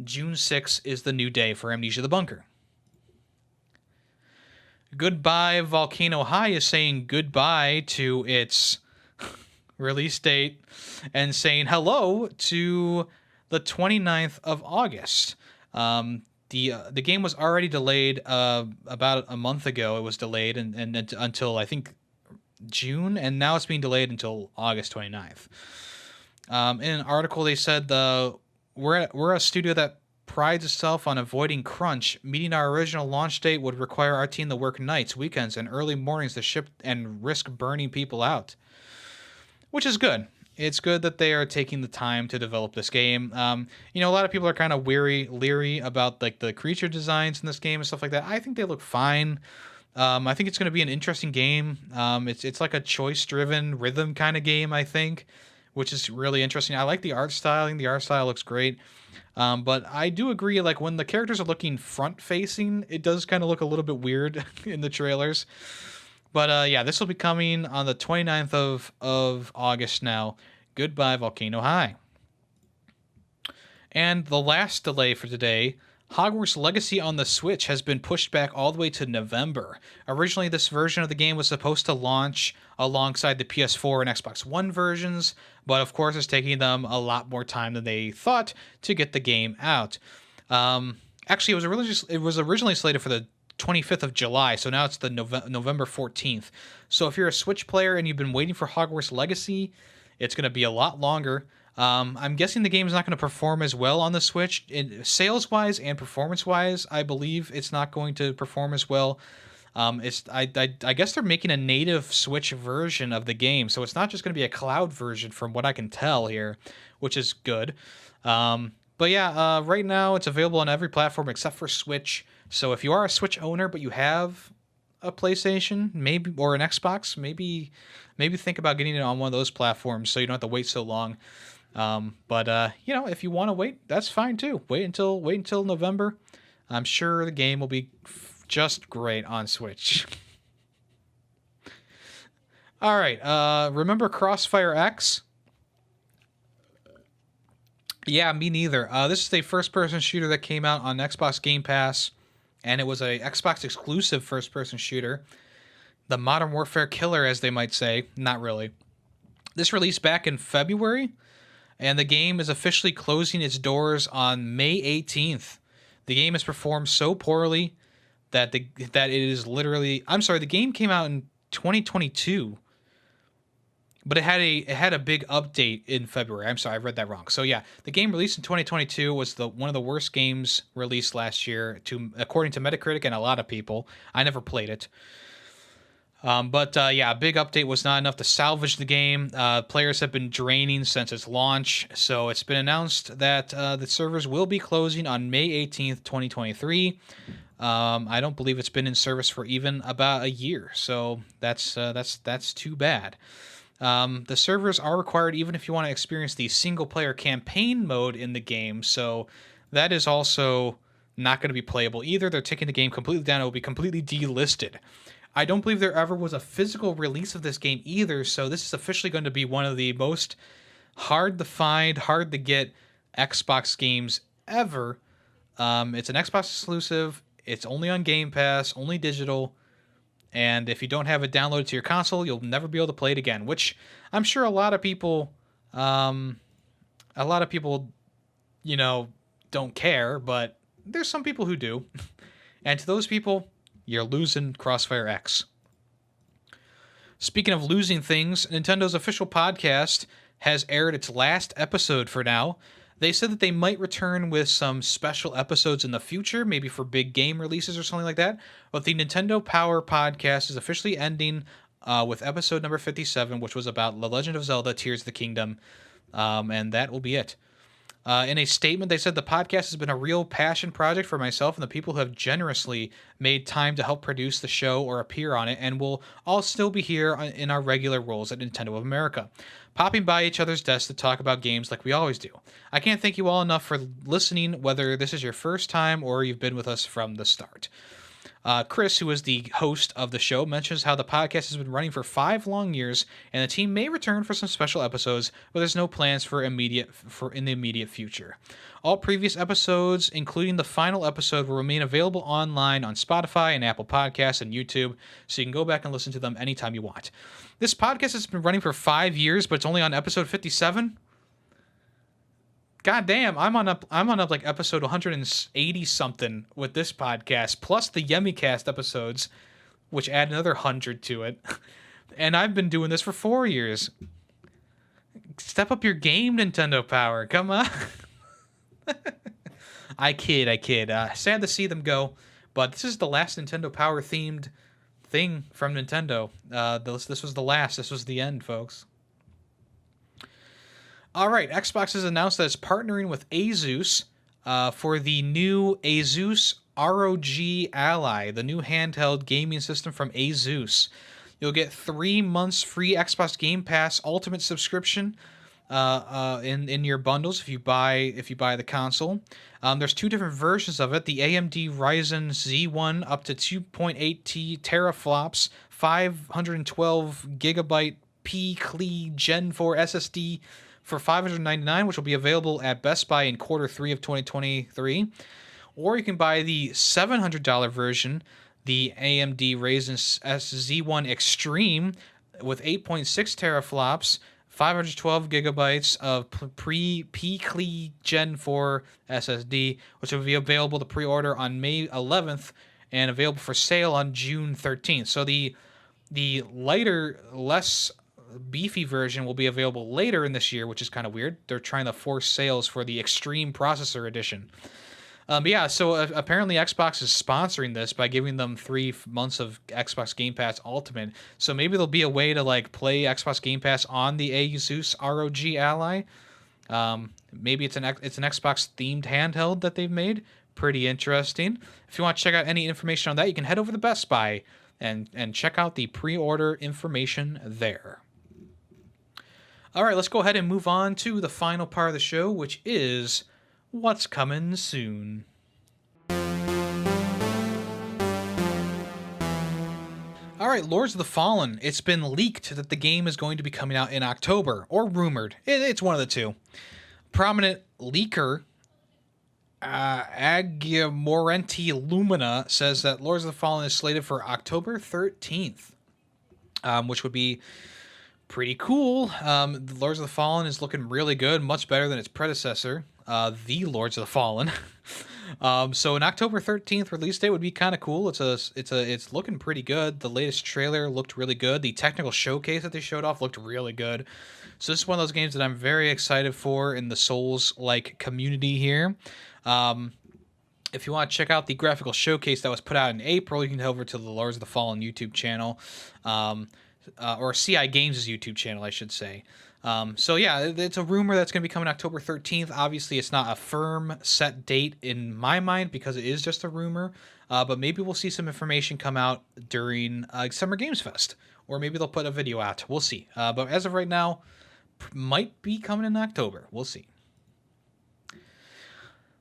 June 6th is the new day for Amnesia the Bunker. Goodbye Volcano High is saying goodbye to its release date and saying hello to the 29th of August. The game was already delayed about a month ago. It was delayed and until I think June, and now it's being delayed until August 29th. In an article, they said we're a studio that prides itself on avoiding crunch. Meeting our original launch date would require our team to work nights, weekends, and early mornings to ship and risk burning people out, which is good. It's good that they are taking the time to develop this game. A lot of people are kind of leery about like the creature designs in this game and stuff like that. I think they look fine. I think it's going to be an interesting game. It's like a choice-driven rhythm kind of game, I think, which is really interesting. I like the art style. I think the art style looks great. But I do agree, like when the characters are looking front-facing, it does kind of look a little bit weird in the trailers. But yeah, this will be coming on the 29th of August now. Goodbye, Volcano High. And the last delay for today, Hogwarts Legacy on the Switch has been pushed back all the way to November. Originally, this version of the game was supposed to launch alongside the PS4 and Xbox One versions, but of course it's taking them a lot more time than they thought to get the game out. Actually, it was originally slated for the 25th of July, so now it's the November 14th. So if you're a Switch player and you've been waiting for Hogwarts Legacy, it's going to be a lot longer. I'm guessing the game is not going to perform as well on the Switch. Sales-wise and performance-wise, I believe it's not going to perform as well. I guess they're making a native Switch version of the game, so it's not just going to be a cloud version from what I can tell here, which is good. But yeah, right now it's available on every platform except for Switch. So if you are a Switch owner but you have a PlayStation, maybe, or an Xbox, maybe think about getting it on one of those platforms so you don't have to wait so long. But if you want to wait, that's fine too. Wait until November. I'm sure the game will be just great on Switch. All right. Remember Crossfire X? Yeah, me neither. This is a first-person shooter that came out on Xbox Game Pass, and it was a Xbox exclusive first-person shooter. The Modern Warfare killer, as they might say. Not really. This released back in February, and the game is officially closing its doors on May 18th. The game has performed so poorly that it is literally... I'm sorry, the game came out in 2022, but it had a big update in February. I'm sorry, I read that wrong. So yeah, the game released in 2022 was one of the worst games released last year, according to Metacritic and a lot of people. I never played it. But a big update was not enough to salvage the game. Players have been draining since its launch, so it's been announced that the servers will be closing on May 18th, 2023. I don't believe it's been in service for even about a year, so that's too bad. The servers are required even if you want to experience the single-player campaign mode in the game, so that is also not going to be playable either. They're taking the game completely down. It will be completely delisted. I don't believe there ever was a physical release of this game either, so this is officially going to be one of the most hard to find, hard to get Xbox games ever. It's an Xbox exclusive. It's only on Game Pass, only digital. And if you don't have it downloaded to your console, you'll never be able to play it again, which I'm sure a lot of people, you know, don't care, but there's some people who do. And to those people, you're losing Crossfire X. Speaking of losing things, Nintendo's official podcast has aired its last episode for now. They said that they might return with some special episodes in the future, maybe for big game releases or something like that. But the Nintendo Power podcast is officially ending with episode number 57, which was about The Legend of Zelda Tears of the Kingdom. And that will be it. In a statement, they said the podcast has been a real passion project for myself and the people who have generously made time to help produce the show or appear on it, and will all still be here in our regular roles at Nintendo of America, popping by each other's desks to talk about games like we always do. I can't thank you all enough for listening, whether this is your first time or you've been with us from the start. Chris, who is the host of the show, mentions how the podcast has been running for 5 long years, and the team may return for some special episodes, but there's no plans in the immediate future. All previous episodes, including the final episode, will remain available online on Spotify and Apple Podcasts and YouTube, so you can go back and listen to them anytime you want. This podcast has been running for 5 years, but it's only on episode 57. God damn, I'm on up like episode 180 something with this podcast, plus the YemmyCast episodes, which add another 100 to it. And I've been doing this for 4 years. Step up your game, Nintendo Power. Come on. I kid. Sad to see them go, but this is the last Nintendo Power themed thing from Nintendo. This was the last. This was the end, folks. All right, Xbox has announced that it's partnering with Asus for the new Asus ROG Ally, the new handheld gaming system from Asus. You'll get 3 months free Xbox Game Pass Ultimate subscription in your bundles if you buy the console. There's 2 different versions of it: the AMD Ryzen Z1 up to 2.8 teraflops, 512 gigabyte P-Clee Gen 4 SSD. For $599, which will be available at Best Buy in Q3 of 2023. Or you can buy the $700 version, the AMD Ryzen Z1 Extreme, with 8.6 teraflops, 512 gigabytes of P-Clee Gen 4 SSD, which will be available to pre-order on May 11th and available for sale on June 13th. So the lighter, less beefy version will be available later in this year, which is kind of weird. They're trying to force sales for the Extreme Processor Edition. So apparently Xbox is sponsoring this by giving them 3 months of Xbox Game Pass Ultimate. So maybe there'll be a way to like play Xbox Game Pass on the Asus ROG Ally. Maybe it's an Xbox themed handheld that they've made. Pretty interesting. If you want to check out any information on that, you can head over to Best Buy and check out the pre-order information there. All right, let's go ahead and move on to the final part of the show, which is what's coming soon. All right, Lords of the Fallen. It's been leaked that the game is going to be coming out in October, or rumored. It's one of the two. Prominent leaker Agumorenti Lumina says that Lords of the Fallen is slated for October 13th, which would be pretty cool. The Lords of the Fallen is looking really good, much better than its predecessor, the Lords of the Fallen. So an October 13th release date would be kind of cool. It's looking pretty good. The latest trailer looked really good. The technical showcase that they showed off looked really good. So this is one of those games that I'm very excited for in the Souls-like community here. If you want to check out the graphical showcase that was put out in April, you can head over to the Lords of the Fallen YouTube channel. Or CI Games' YouTube channel, I should say. So yeah, it's a rumor that's going to be coming October 13th. Obviously, it's not a firm set date in my mind because it is just a rumor. But maybe we'll see some information come out during Summer Games Fest. Or maybe they'll put a video out. We'll see. But as of right now, might be coming in October. We'll see.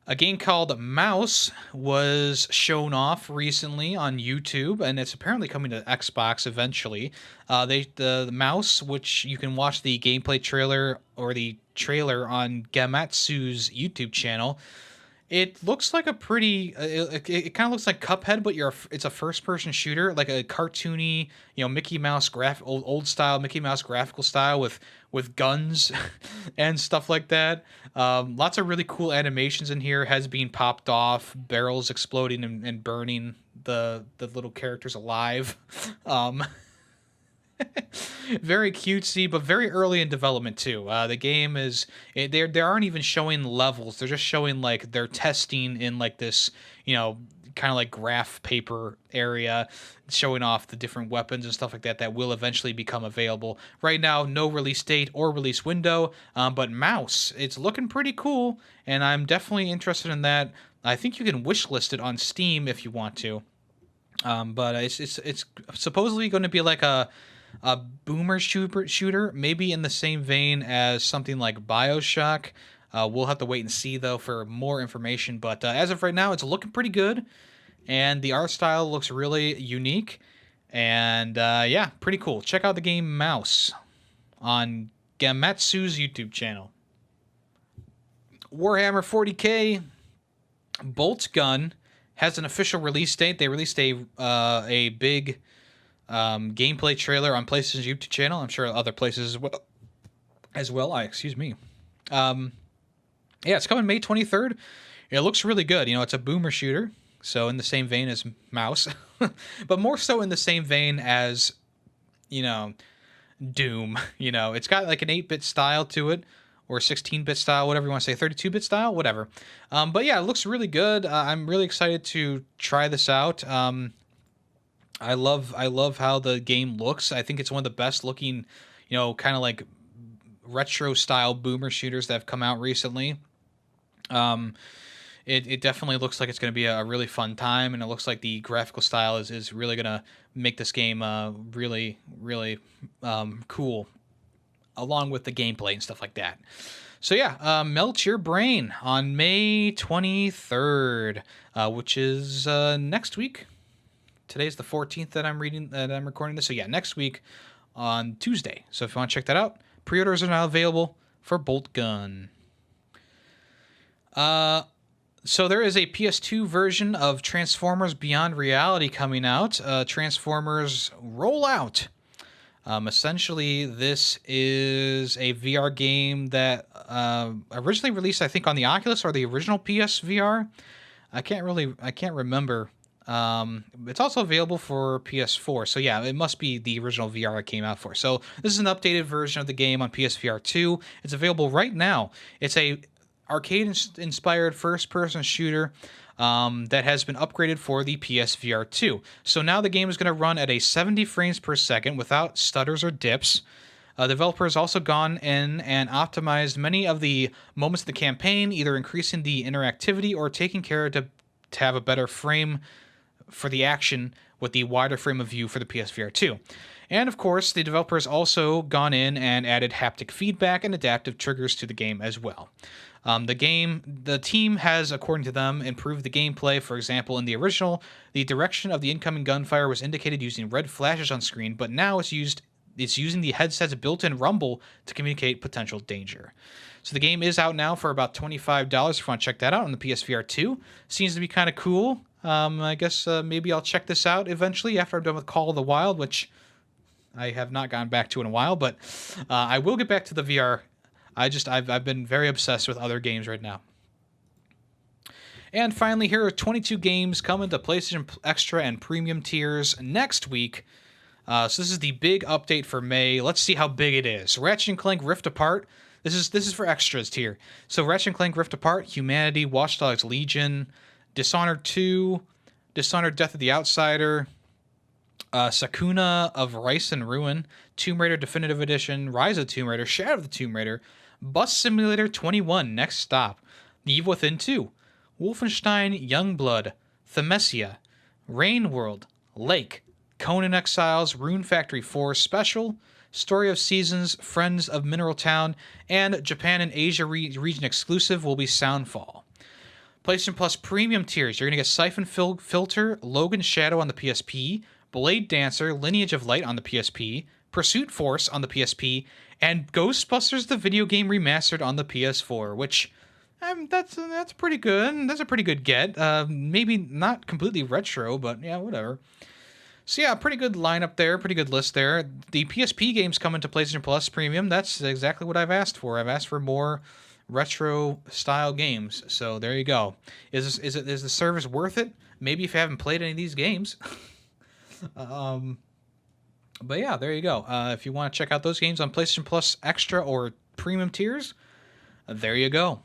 A game called Mouse was shown off recently on YouTube, and it's apparently coming to Xbox eventually. The Mouse, which you can watch the gameplay trailer or the trailer on Gamatsu's YouTube channel. It looks like a pretty. It kind of looks like Cuphead, but it's a first-person shooter, like a cartoony, Mickey Mouse old style Mickey Mouse graphical style with guns and stuff like that. Lots of really cool animations in here. Heads being popped off, barrels exploding and burning the little characters alive. Um, Very cutesy, but very early in development too. The game is they aren't even showing levels. They're just showing like they're testing in like this, kind of like graph paper area, showing off the different weapons and stuff like that that will eventually become available. Right now, no release date or release window, but Mouse, it's looking pretty cool, and I'm definitely interested in that. I think you can wishlist it on Steam if you want to. But it's supposedly going to be like a boomer shooter, maybe in the same vein as something like BioShock. We'll have to wait and see though for more information. But as of right now, it's looking pretty good, and the art style looks really unique. And yeah, pretty cool. Check out the game Mouse on Gamatsu's YouTube channel. Warhammer 40k Bolt Gun has an official release date. They released a big gameplay trailer on PlayStation's YouTube channel. I'm sure other places as well. Excuse me. Yeah, it's coming May 23rd. It looks really good. It's a boomer shooter, so in the same vein as Mouse, but more so in the same vein as, Doom. It's got like an 8-bit style to it, or 16-bit style, whatever you want to say, 32-bit style, whatever. But yeah, it looks really good. I'm really excited to try this out. I love how the game looks. I think it's one of the best looking, kind of like retro style boomer shooters that have come out recently. It definitely looks like it's going to be a really fun time, and it looks like the graphical style is really going to make this game really, really cool, along with the gameplay and stuff like that. So yeah, Melt Your Brain on May 23rd, which is next week. Today's the 14th that I'm recording this. So yeah, next week on Tuesday. So if you want to check that out, pre-orders are now available for Bolt Gun. So there is a PS2 version of Transformers Beyond Reality coming out. Transformers Rollout. Essentially, this is a VR game that originally released, I think, on the Oculus or the original PSVR. I can't remember. It's also available for PS4. So yeah, it must be the original VR it came out for. So this is an updated version of the game on PSVR 2. It's available right now. It's a arcade-inspired first-person shooter that has been upgraded for the PSVR 2. So now the game is going to run at a 70 frames per second without stutters or dips. The developer has also gone in and optimized many of the moments of the campaign, either increasing the interactivity or taking care to have a better frame for the action with the wider frame of view for the PSVR 2. And of course, the developer has also gone in and added haptic feedback and adaptive triggers to the game as well. The team has, according to them, improved the gameplay. For example, in the original, the direction of the incoming gunfire was indicated using red flashes on screen, but now it's using the headset's built-in rumble to communicate potential danger. So the game is out now for about $25 if you want to check that out on the PSVR 2. Seems to be kind of cool. I guess maybe I'll check this out eventually after I'm done with Call of the Wild, which I have not gone back to in a while, but I will get back to the VR. I've been very obsessed with other games right now. And finally, here are 22 games coming to PlayStation Extra and Premium tiers next week. So this is the big update for May. Let's see how big it is. Ratchet & Clank Rift Apart. This is for extras tier. So Ratchet & Clank Rift Apart, Humanity, Watch Dogs Legion, Dishonored 2, Dishonored Death of the Outsider, Sakuna of Rice and Ruin, Tomb Raider Definitive Edition, Rise of the Tomb Raider, Shadow of the Tomb Raider, Bus Simulator 21, Next Stop, The Evil Within 2, Wolfenstein Youngblood, Thymesia, Rain World, Lake, Conan Exiles, Rune Factory 4 Special, Story of Seasons, Friends of Mineral Town, and Japan and Asia region exclusive will be Soundfall. PlayStation Plus Premium tiers, you're going to get Siphon Filter, Logan's Shadow on the PSP, Blade Dancer, Lineage of Light on the PSP, Pursuit Force on the PSP, and Ghostbusters the video game remastered on the PS4, which that's pretty good. That's a pretty good get. Maybe not completely retro, but yeah, whatever. So yeah, pretty good lineup there, pretty good list there. The PSP games coming to PlayStation Plus Premium. That's exactly what I've asked for. I've asked for more retro style games. So there you go. Is the service worth it? Maybe if you haven't played any of these games. But yeah, there you go. If you want to check out those games on PlayStation Plus Extra or Premium tiers, there you go.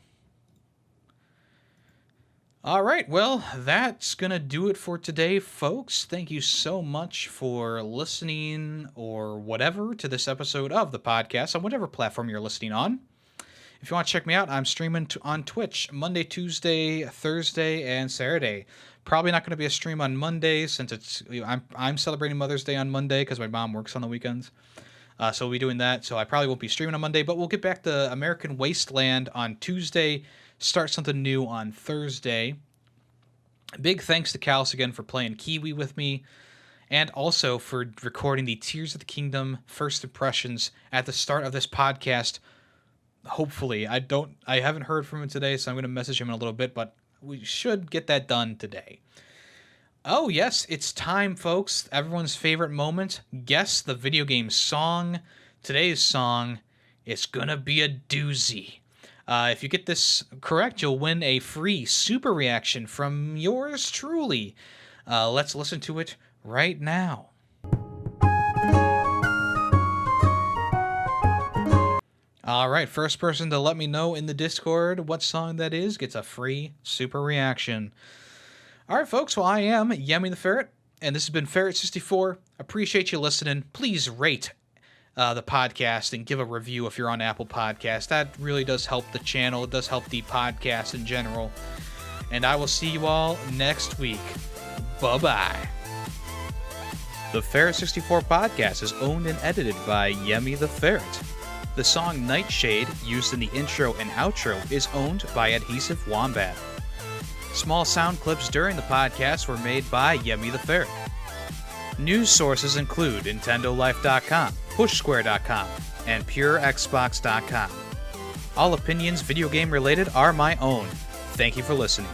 All right, well, that's going to do it for today, folks. Thank you so much for listening or whatever to this episode of the podcast on whatever platform you're listening on. If you want to check me out, I'm streaming on Twitch Monday, Tuesday, Thursday, and Saturday. Probably not going to be a stream on Monday since I'm celebrating Mother's Day on Monday because my mom works on the weekends. So we'll be doing that. So I probably won't be streaming on Monday, but we'll get back to American Wasteland on Tuesday. Start something new on Thursday. Big thanks to Callus again for playing Kiwi with me, and also for recording the Tears of the Kingdom first impressions at the start of this podcast. Hopefully, I haven't heard from him today, so I'm going to message him in a little bit, but we should get that done today. Oh yes, it's time, folks. Everyone's favorite moment. Guess the video game song. Today's song is gonna be a doozy. If you get this correct, you'll win a free super reaction from yours truly. Let's listen to it right now. All right, first person to let me know in the Discord what song that is gets a free super reaction. All right, folks, well, I am YemmytheFerret, and this has been Ferret64. Appreciate you listening. Please rate the podcast and give a review if you're on Apple Podcasts. That really does help the channel. It does help the podcast in general. And I will see you all next week. Bye-bye. The Ferret64 podcast is owned and edited by YemmytheFerret. The song Nightshade, used in the intro and outro, is owned by Adhesive Wombat. Small sound clips during the podcast were made by YemmytheFerret. News sources include NintendoLife.com, PushSquare.com, and PureXbox.com. All opinions video game related are my own. Thank you for listening.